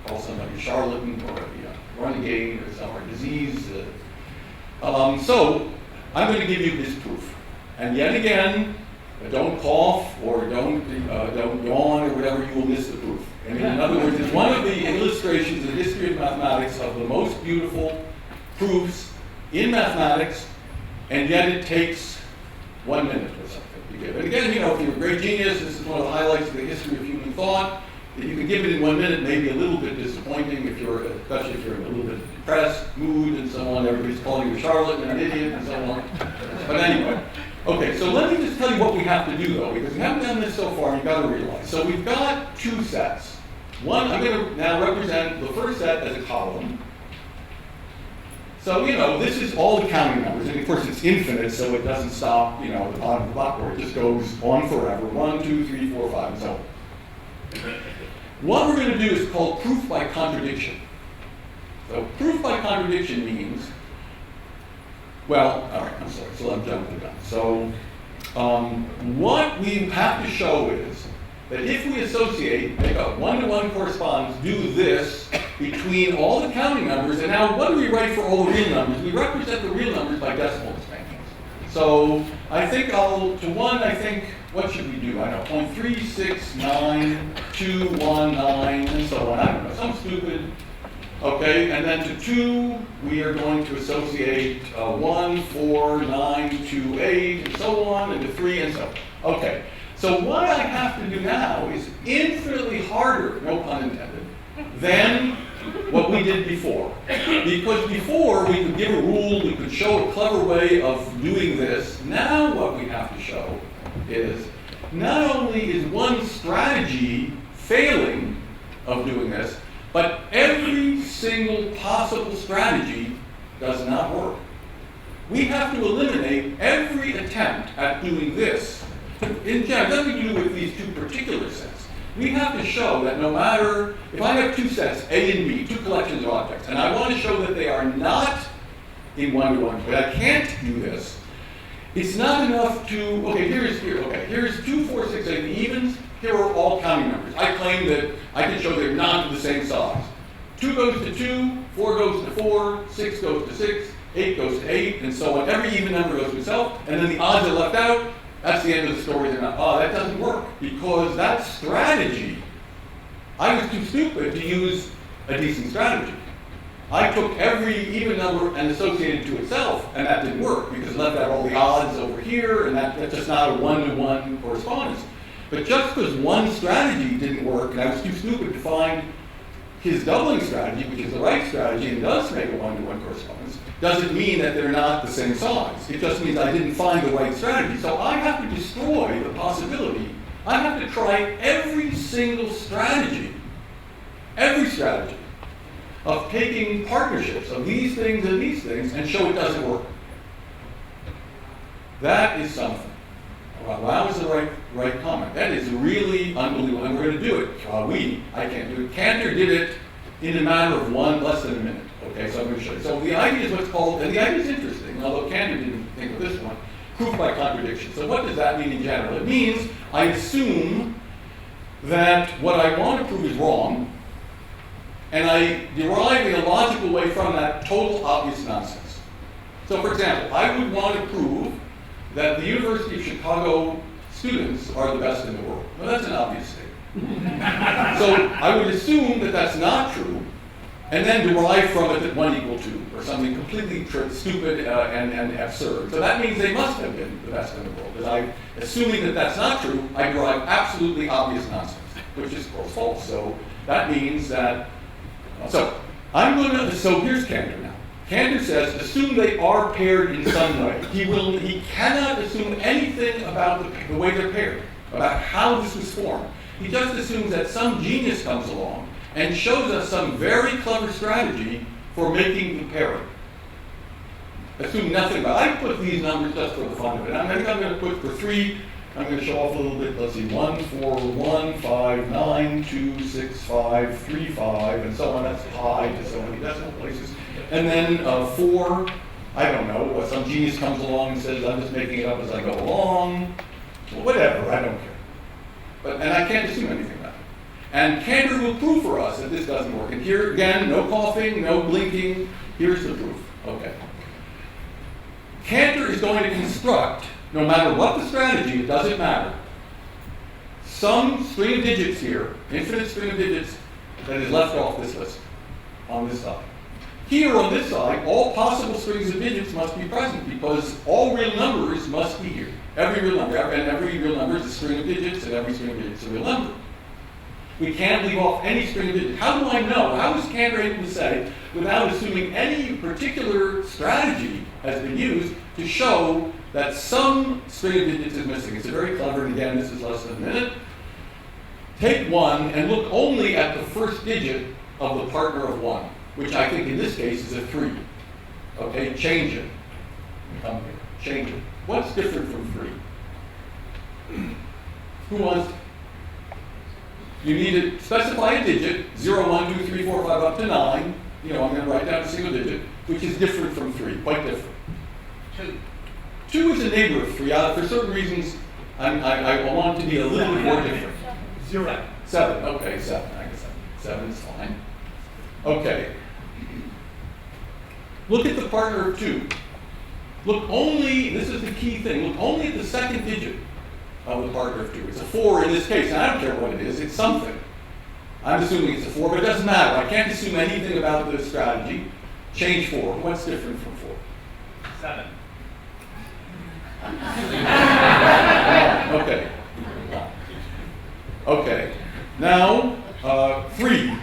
Call somebody a charlatan or a renegade or some disease. So I'm going to give you his proof, and yet again, don't cough or don't yawn or whatever, you will miss the proof. And in other words, it's one of the illustrations in the history of mathematics of the most beautiful proofs in mathematics, and yet it takes 1 minute or something to give. And again, if you're a great genius, this is one of the highlights of the history of human thought. If you can give it in 1 minute, maybe a little bit disappointing, especially if you're in a little bit depressed mood and so on. Everybody's calling you a charlatan and an idiot and so on. But anyway, okay, so let me just tell you what we have to do though, because we haven't done this so far, and you've got to realize. So we've got 2 sets. One, I'm going to now represent the first set as a column. So, this is all the counting numbers, and of course it's infinite, so it doesn't stop, at the bottom of the blackboard. It just goes on forever, 1, 2, 3, 4, 5, and so on. What we're going to do is called proof by contradiction. So proof by contradiction means, well, all right, I'm sorry, so I'm jumping the gun. So what we have to show is that if we associate, make a 1-to-1 correspondence, do this between all the counting numbers, and now what do we write for all the real numbers? We represent the real numbers by decimal expansions. So I think what should we do? I don't know, 0.369, 2, 1, 9, and so on. I don't know, something stupid. Okay, and then to 2, we are going to associate 1, 4, 9, 2, 8, and so on, and to 3, and so on. Okay, so what I have to do now is infinitely harder, no pun intended, than what we did before. Because before, we could give a rule, we could show a clever way of doing this. Now what we have to show is not only is one strategy failing of doing this, but every single possible strategy does not work. We have to eliminate every attempt at doing this in general, nothing to do with these two particular sets. We have to show that no matter, if I have two sets, A and B, two collections of objects, and I want to show that they are not in one-to-one, but I can't do this, it's not enough to, here's 2, 4, 6, 8, the evens, here are all counting numbers. I claim that I can show they're not the same size. 2 goes to 2, 4 goes to 4, 6 goes to 6, 8 goes to 8, and so on. Every even number goes to itself, and then the odds are left out. That's the end of the story. They're not, that doesn't work, because that strategy, I was too stupid to use a decent strategy. I took every even number and associated it to itself, and that didn't work, because it left out all the odds over here, and that's just not a one-to-one correspondence. But just because one strategy didn't work, and I was too stupid to find his doubling strategy, which is the right strategy and does make a one-to-one correspondence, doesn't mean that they're not the same size. It just means I didn't find the right strategy. So I have to destroy the possibility. I have to try every single strategy, of taking partnerships of these things and show it doesn't work. That is something. Well, that was the right comment. That is really unbelievable, and we're going to do it. I can't do it. Cantor did it in a matter of less than a minute. Okay, so I'm going to show you. So the idea is what's called, and the idea is interesting, although Cantor didn't think of this one, proof by contradiction. So what does that mean in general? It means I assume that what I want to prove is wrong, and I derive in a logical way from that total obvious nonsense. So for example, I would want to prove that the University of Chicago students are the best in the world. Well, that's an obvious statement. So I would assume that that's not true, and then derive from it that 1 equal 2, or something completely stupid and absurd. So that means they must have been the best in the world. Assuming that that's not true, I derive absolutely obvious nonsense, which is, of course, false. So that means that, so here's Cantor now. Cantor says, assume they are paired in some way. He cannot assume anything about the way they're paired, about how this was formed. He just assumes that some genius comes along and shows us some very clever strategy for making the pairing. Assume nothing about it. I put these numbers just for the fun of it. I think I'm going to put for 3, I'm going to show off a little bit. Let's see, 1, 4, 1, 5, 9, 2, 6, 5, 3, 5, and so on. That's pi to so many decimal places. And then 4, I don't know, some genius comes along and says, I'm just making it up as I go along. Well, whatever, I don't care. And I can't assume anything about it. And Cantor will prove for us that this doesn't work. And here, again, no coughing, no blinking. Here's the proof. Okay. Cantor is going to construct, no matter what the strategy, it doesn't matter, some string of digits here, infinite string of digits, that is left off this list, on this side. Here on this side, all possible strings of digits must be present, because all real numbers must be here. Every real number, and every real number is a string of digits, and every string of digits is a real number. We can't leave off any string of digits. How do I know? How is Cantor able to say, without assuming any particular strategy has been used, to show that some string of digits is missing? It's a very clever, and again, this is less than a minute. Take 1 and look only at the first digit of the partner of 1, which I think in this case is a 3. Okay, change it. Come here, change it. What's different from 3? Who wants to? You need to specify a digit, 0, 1, 2, 3, 4, 5, up to 9. I'm going to write down a single digit, which is different from 3, quite different. 2 is a neighbor of 3. For certain reasons, I want it to be a little bit more different. 0. 7, okay, 7. I guess 7 is fine. Okay. Look at the partner of 2. Look only, this is the key thing, look only at the second digit of the partner of 2. It's a 4 in this case, and I don't care what it is, it's something. I'm assuming it's a 4, but it doesn't matter. I can't assume anything about the strategy. Change 4. What's different from 4? 7. Okay. Okay. Now, 3.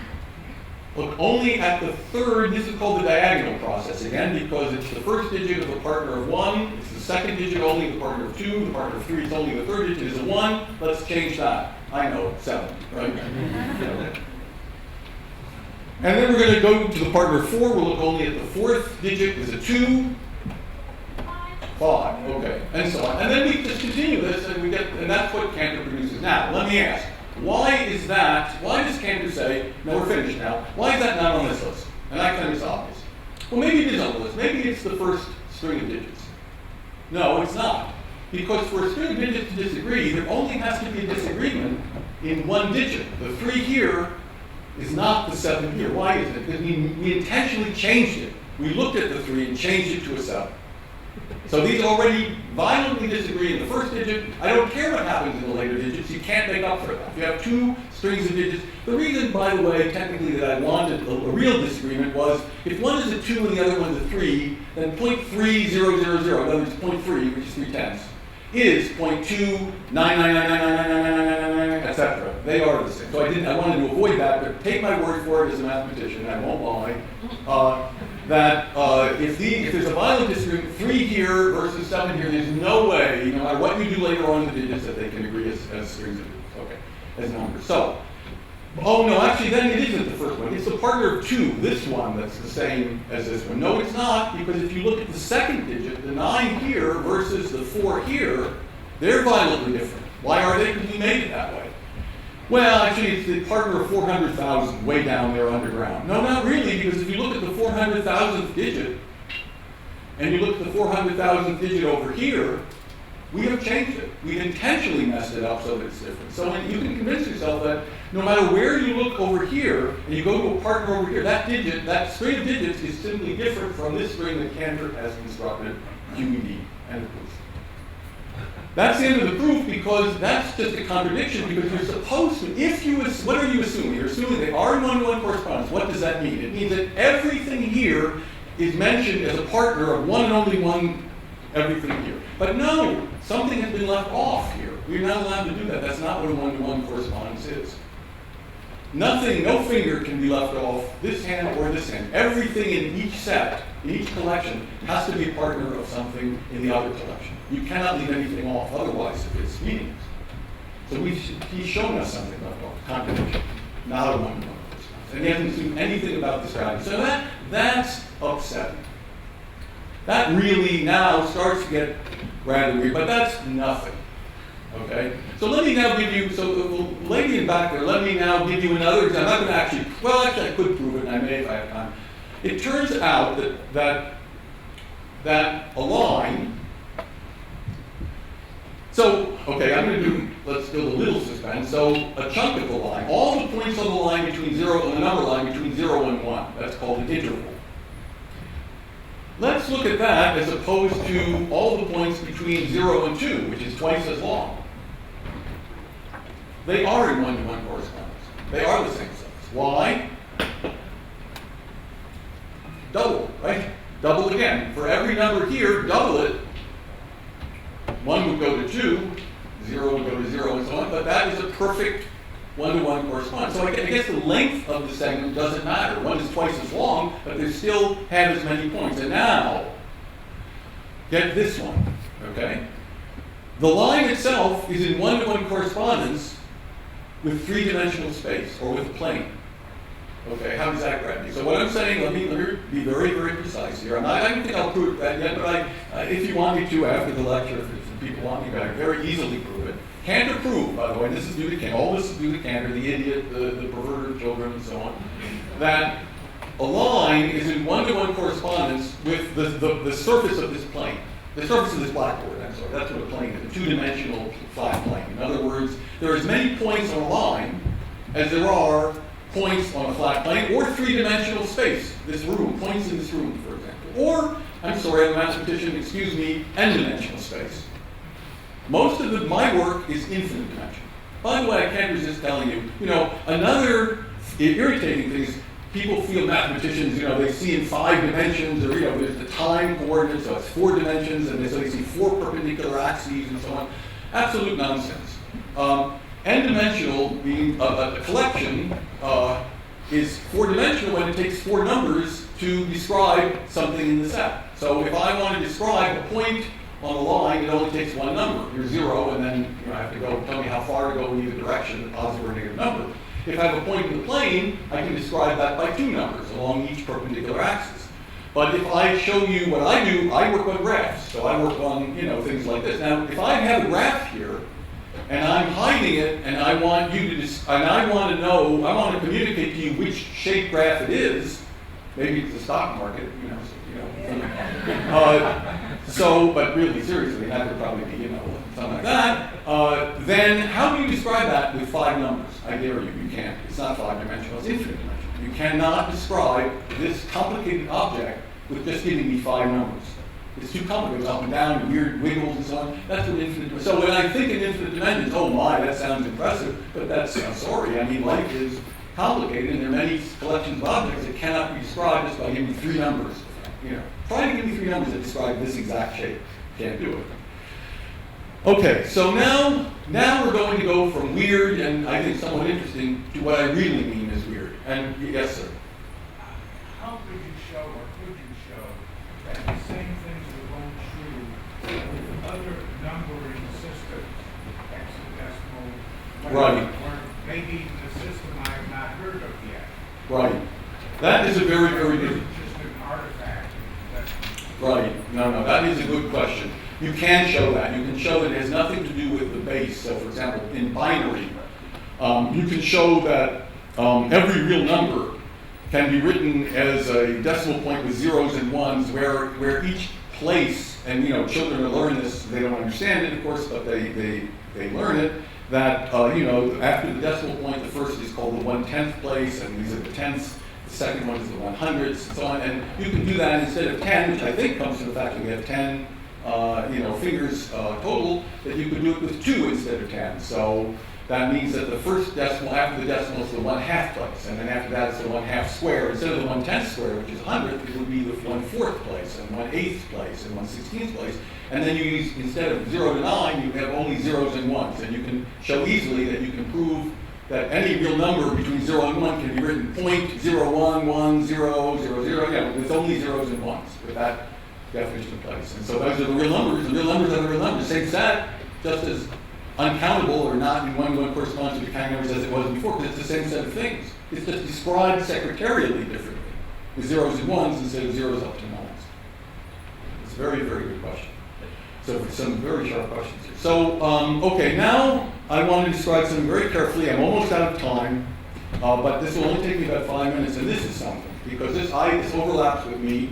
Look only at the third. This is called the diagonal process, again, because it's the first digit of the partner of 1. It's the second digit only of the partner of 2. The partner of 3 is only the third digit is a 1. Let's change that. I know, 7, right? And then we're going to go to the partner of 4. We'll look only at the fourth digit is a 2. 5, okay, and so on. And then we just continue this, and that's what Cantor produces. Now, let me ask, why is that, why does Cantor say, no, we're finished now, why is that not on this list? And that kind of is obvious. Well, maybe it is on the list. Maybe it's the first string of digits. No, it's not. Because for a string of digits to disagree, there only has to be a disagreement in one digit. The 3 here is not the 7 here. Why is it? Because we intentionally changed it. We looked at the 3 and changed it to a 7. So these already violently disagree in the first digit. I don't care what happens in the later digits. You can't make up for that. If you have 2 strings of digits, the reason, by the way, technically that I wanted a real disagreement was if one is a 2 and the other one's a 3, then 0.3000, in other words, 0.3, which is 3/10, is 0.299999999, etc. They are the same. So I wanted to avoid that, but take my word for it as a mathematician, I won't lie, that if there's a violent disagreement, 3 here versus 7 here, there's no way, no matter what you do later on in the digits, that they can agree as strings of digits, okay, as numbers. So, oh no, actually then it isn't the first one. It's the partner of 2, this one, that's the same as this one. No, it's not, because if you look at the second digit, the 9 here versus the 4 here, they're violently different. Why are they? Because we made it that way. Well, actually, it's the partner of 400,000 way down there underground. No, not really, because if you look at the 400,000th digit, and you look at the 400,000th digit over here, we have changed it. We've intentionally messed it up so that it's different. So you can convince yourself that no matter where you look over here, and you go to a partner over here, that digit, that string of digits is simply different from this string that Cantor has constructed, QED, and of course. That's the end of the proof because that's just a contradiction because you're supposed to, what are you assuming? You're assuming they are in one-to-one correspondence. What does that mean? It means that everything here is mentioned as a partner of one and only one, everything here. But no, something has been left off here. We're not allowed to do that. That's not what a one-to-one correspondence is. Nothing, no finger can be left off this hand or this hand. Everything in each set, in each collection, has to be a partner of something in the other collection. You cannot leave anything off, otherwise it's meaningless. So he's shown us something left off, contradiction, not a one-to-one correspondence. And he hasn't seen anything about the strategy. So that's upsetting. That really now starts to get rather weird, but that's nothing. Okay? So let me now give you, so the lady in back there, let me now give you another example. I'm not going to actually I could prove it, and I may if I have time. It turns out that a line, so, okay, let's build a little suspense. So a chunk of the line, all the points on the line between 0 and the number line between 0 and 1, that's called an interval. Let's look at that as opposed to all the points between 0 and 2, which is twice as long. They are in one-to-one correspondence. They are the same size. Why? Double, right? Double again. For every number here, double it. 1 would go to 2, 0 would go to 0, and so on, but that is a perfect one-to-one correspondence. So I guess the length of the segment doesn't matter. One is twice as long, but they still have as many points. And now, get this one, okay? The line itself is in one-to-one correspondence with 3-dimensional space, or with a plane. Okay, how does that grab you? So what I'm saying, let me be very, very precise here. I don't think I'll prove that yet, but if you want me to after the lecture, if people want me to, I can very easily prove it. Cantor proved, by the way, this is due to Cantor, all this is due to Cantor, the idiot, the perverted children, and so on, that a line is in one-to-one correspondence with the surface of this plane. The surface of this blackboard, I'm sorry, that's what a plane is, a 2-dimensional flat plane. In other words, there are as many points on a line as there are points on a flat plane, or 3-dimensional space, this room, points in this room, for example. Or, I'm sorry, I'm a mathematician, excuse me, n-dimensional space. Most of my work is infinite dimensional. By the way, I can't resist telling you, another irritating thing is people feel mathematicians, they see in 5 dimensions, or, there's the time coordinates, so it's 4 dimensions, and so they see 4 perpendicular axes, and so on. Absolute nonsense. N-dimensional, being a collection, is 4-dimensional when it takes 4 numbers to describe something in the set. So if I want to describe a point on a line, it only takes 1 number. You're 0, and then I have to go tell me how far to go in either direction, a positive or negative number. If I have a point in the plane, I can describe that by 2 numbers along each perpendicular axis. But if I show you what I do, I work on graphs. So I work on, things like this. Now, if I have a graph here, and I'm hiding it, and I want you to, and I want to know, I want to communicate to you which shape graph it is. Maybe it's the stock market, but really, seriously, that would probably be, something like that. Then how do you describe that with 5 numbers? I dare you, you can't. It's not 5-dimensional, it's infinite dimensional. You cannot describe this complicated object with just giving me 5 numbers. It's too complicated, up and down, weird wiggles and so on. That's what infinite. So when I think in infinite dimensions, oh my, that sounds impressive, but that's, sorry, life is complicated, and there are many collections of objects that cannot be described just by giving me 3 numbers. Try to give me 3 numbers that describe this exact shape. Can't do it. Okay, so now we're going to go from weird and I think somewhat interesting to what I really mean is weird. And yes, sir. How could you show, or could you show, that the same things are going true with other numbering systems, hexadecimal, Right. or maybe even a system I have not heard of yet? Right. That is a very, very good. Just an artifact. Right. No, that is a good question. You can show that. You can show that it has nothing to do with the base. So, for example, in binary, you can show that every real number can be written as a decimal point with zeros and ones, where each place, and children will learn this. They don't understand it, of course, but they learn it. That after the decimal point, the first is called the 1/10th place, and these are the tenths. The second one is the 100ths, and so on. And you can do that instead of 10, which I think comes from the fact that we have 10. Fingers total, that you could do it with 2 instead of 10. So that means that the first decimal after the decimal is the 1/2 place, and then after that it's the 1/2 square. Instead of the 1/10th square, which is 100th, it would be the 1/4 place, and 1/8 place, and 1/16 place. And then you use, instead of 0 to 9, you have only zeros and ones, and you can show easily that you can prove that any real number between 0 and 1 can be written 0.011000, with only zeros and ones, with that definition of place. And so those are the real numbers. The real numbers are the real numbers. Same set, just as uncountable or not in one corresponds to the kind of numbers as it was before, because it's the same set of things. It's just described secretarially differently, with zeros and ones instead of zeros up to nines. It's a very, very good question. So some very sharp questions here. So, okay, now I want to describe something very carefully. I'm almost out of time, but this will only take me about 5 minutes, and this is something, because this overlaps with me.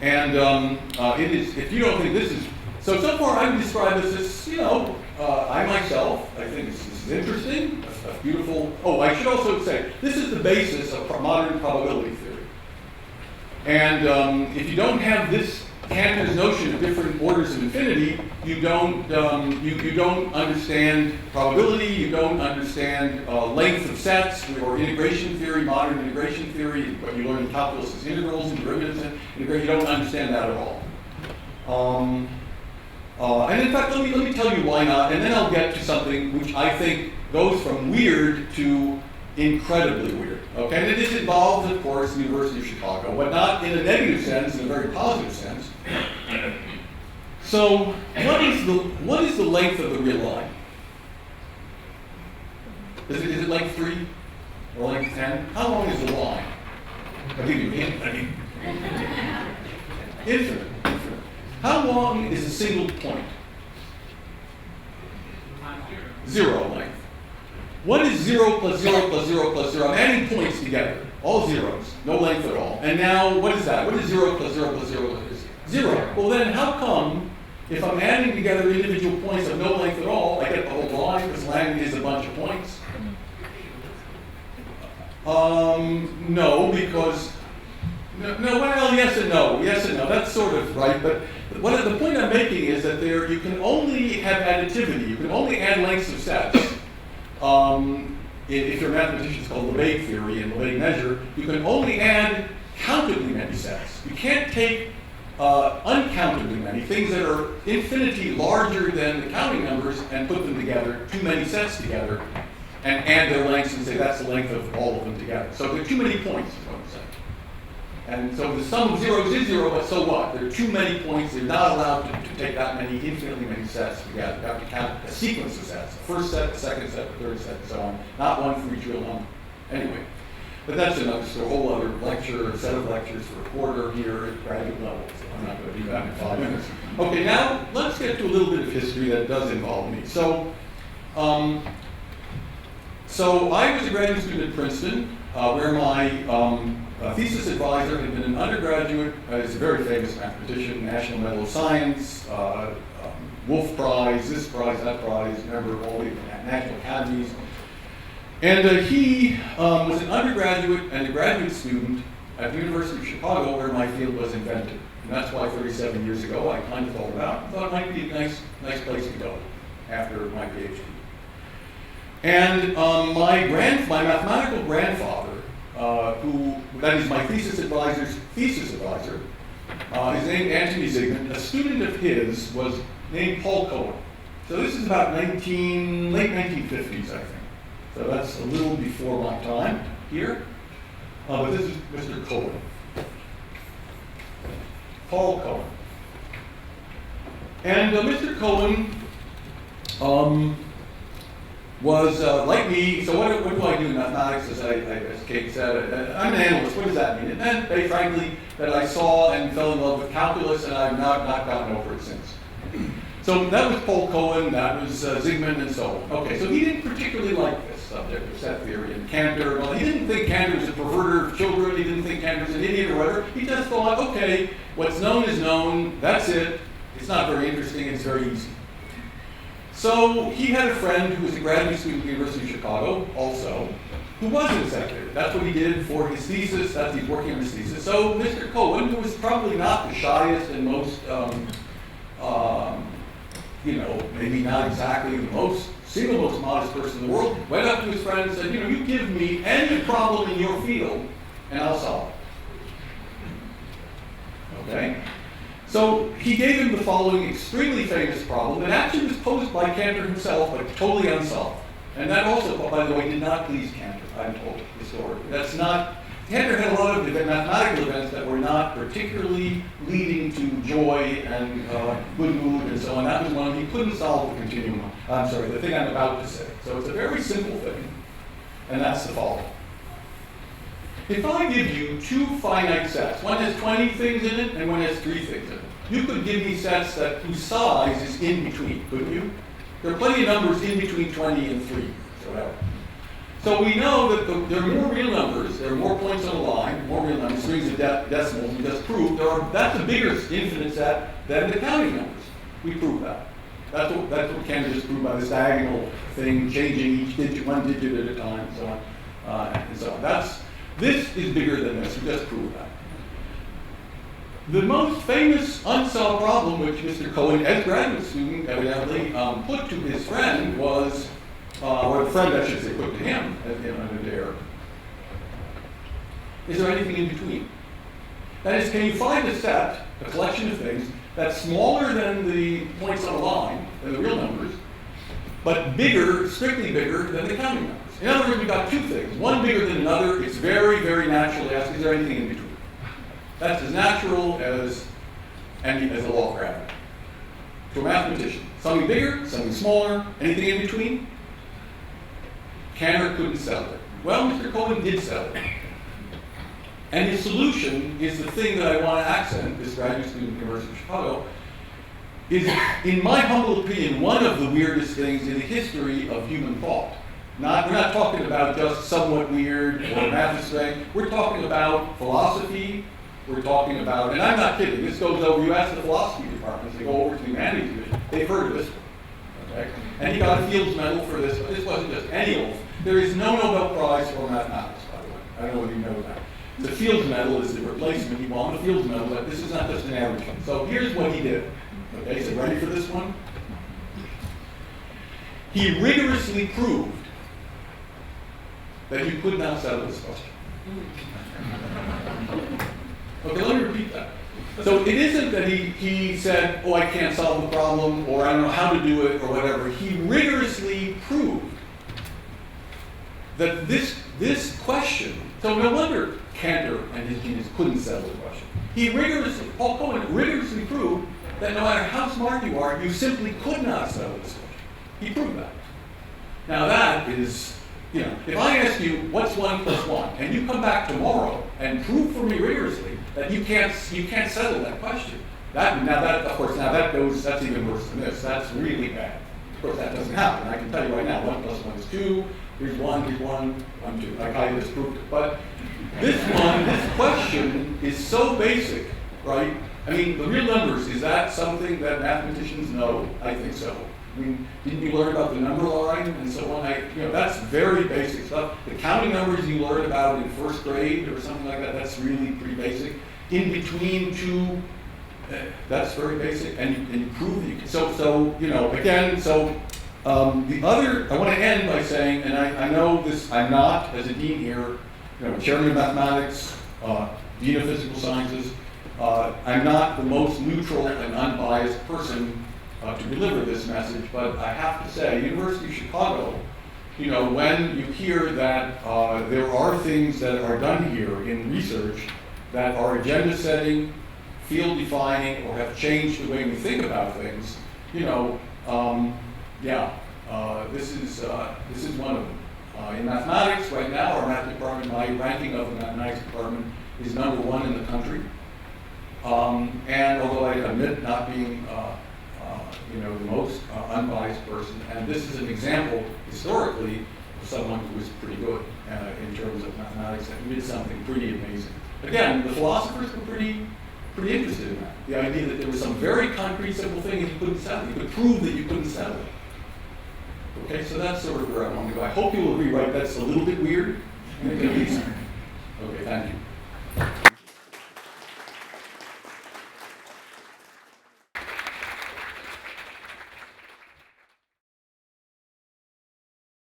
And it is, if you don't think this is, so far I would describe this as, I myself, I think this is interesting, a beautiful, I should also say, this is the basis of modern probability theory. And if you don't have this Cantor's notion of different orders of infinity, you don't understand probability, you don't understand length of sets, or integration theory, modern integration theory, what you learn in calculus is integrals and derivatives, and you don't understand that at all. And in fact, let me tell you why not, and then I'll get to something which I think goes from weird to incredibly weird. Okay, and it is involved, of course, in the University of Chicago, but not in a negative sense, in a very positive sense. So, what is the length of the real line? Is it length 3 or length 10? How long is the line? I'll give you a hint. Infinite. How long is a single point? 0 length. What is 0 plus 0 plus 0 plus 0? I'm adding points together, all zeros, no length at all. And now, what is that? What is 0 plus 0 plus 0 is 0. Well then, how come, if I'm adding together individual points of no length at all, I get the whole line, because line is a bunch of points? No, because, well, yes and no, that's sort of right, but the point I'm making is that you can only have additivity, you can only add lengths of sets. If you're a mathematician, it's called Lebesgue theory and Lebesgue measure, you can only add countably many sets. You can't take uncountably many, things that are infinity larger than the counting numbers, and put them together, too many sets together, and add their lengths and say that's the length of all of them together. So there are too many points, is what I'm saying. And so the sum of zeros is 0, but so what? There are too many points. They're not allowed to take that many, infinitely many sets together. You have to count a sequence of sets. The first set, the second set, the third set, and so on. Not one for each real number. Anyway. But that's another, so a whole other lecture, set of lectures for a quarter here at graduate level, so I'm not going to do that in 5 minutes. Okay, now let's get to a little bit of history that does involve me. So I was a graduate student at Princeton, where my thesis advisor had been an undergraduate, is a very famous mathematician, National Medal of Science, Wolf Prize, this prize, that prize, member of all the national academies. And he was an undergraduate and a graduate student at the University of Chicago, where my field was invented. And that's why 37 years ago I kind of thought it might be a nice place to go after my PhD. And my mathematical grandfather, that is my thesis advisor's thesis advisor, is named Anthony Zygmunt. A student of his was named Paul Cohen. So this is about late 1950s, I think. So that's a little before my time here. But this is Mr. Cohen. Paul Cohen. And Mr. Cohen was like me. So what do I do in mathematics? As Kate said, I'm an analyst. What does that mean? It meant, very frankly, that I saw and fell in love with calculus, and I've not gotten over it since. So that was Paul Cohen, that was Zygmunt, and so on. Okay, so he didn't particularly like this subject of set theory and Cantor. Well, he didn't think Cantor was a perverter of children. He didn't think Cantor was an idiot or whatever. He just thought, okay, what's known is known. That's it. It's not very interesting. It's very easy. So he had a friend who was a graduate student at the University of Chicago, also, who was in set theory. That's what he did for his thesis. He's working on his thesis. So Mr. Cohen, who was probably not the shyest and most maybe not exactly the single most modest person in the world, went up to his friend and said, you give me any problem in your field, and I'll solve it. Okay? So he gave him the following extremely famous problem that actually was posed by Cantor himself, but totally unsolved. And that also, by the way, did not please Cantor, I'm told, historically. That's not, Cantor had a lot of mathematical events that were not particularly leading to joy and good mood and so on. That was one he couldn't solve the continuum. I'm sorry, the thing I'm about to say. So it's a very simple thing, and that's the following. If I give you two finite sets, one has 20 things in it and one has 3 things in it, you could give me sets whose size is in between, couldn't you? There are plenty of numbers in between 20 and 3, so whatever. So we know that there are more real numbers, there are more points on the line, more real numbers, strings of decimals. We just proved that's a bigger infinite set than the counting numbers. We proved that. That's what Cantor just proved by this diagonal thing, changing each digit, one digit at a time, and so on. And so on. This is bigger than this. We just proved that. The most famous unsolved problem which Mr. Cohen, as a graduate student, evidently put to his friend was, or the friend, I should say, put to him under dare. Is there anything in between? That is, can you find a set, a collection of things, that's smaller than the points on a line, than the real numbers, but bigger, strictly bigger than the counting numbers? In other words, we've got 2 things. One bigger than another. It's very, very natural to ask, is there anything in between? That's as natural as the law of gravity. To a mathematician. Something bigger, something smaller, anything in between? Cantor couldn't settle it. Well, Mr. Cohen did settle it. And his solution is the thing that I want to accent, this graduate student at the University of Chicago, is, in my humble opinion, one of the weirdest things in the history of human thought. We're not talking about just somewhat weird or math is strange. We're talking about philosophy. We're talking about, and I'm not kidding, this goes over, you ask the philosophy departments, they go over to the humanities division, they've heard of this one. Okay? And he got a Fields Medal for this, but this wasn't just any old. There is no Nobel Prize for mathematics, by the way. I don't know whether you know that. The Fields Medal is the replacement. He won the Fields Medal, but this is not just an average one. So here's what he did. Okay, so ready for this one? He rigorously proved that you could not settle this question. Okay, let me repeat that. So it isn't that he said, oh, I can't solve the problem, or I don't know how to do it, or whatever. He rigorously proved that this question, so no wonder Cantor and his genius couldn't settle the question. Paul Cohen rigorously proved that no matter how smart you are, you simply could not settle this question. He proved that. Now that is You know, if I ask you what's 1 plus 1, and you come back tomorrow and prove for me rigorously that you can't settle that question. That's even worse than this. That's really bad. Of course, that doesn't happen. I can tell you right now, 1 plus 1 is 2. Here's 1, 1, 2. I just proved it. But this question is so basic, right? I mean, the real numbers, is that something that mathematicians know? I think so. I mean, didn't you learn about the number line and so on? That's very basic stuff. The counting numbers you learn about in first grade or something like that, that's really pretty basic. In between two, that's very basic, and you prove that you can. The other, I want to end by saying, and I know this, I'm not, as a dean here, chairman of mathematics, dean of physical sciences, I'm not the most neutral and unbiased person to deliver this message, but I have to say, University of Chicago, when you hear that there are things that are done here in research that are agenda setting, field defining, or have changed the way we think about things, this is one of them. In mathematics, right now, our math department, my ranking of the mathematics department is #1 in the country. And although I admit not being the most unbiased person, and this is an example historically of someone who was pretty good in terms of mathematics and did something pretty amazing. Again, the philosophers were pretty interested in that. The idea that there was some very concrete, simple thing and you couldn't settle. You could prove that you couldn't settle it. Okay, so that's sort of where I want to go. I hope you'll agree, right? That's a little bit weird.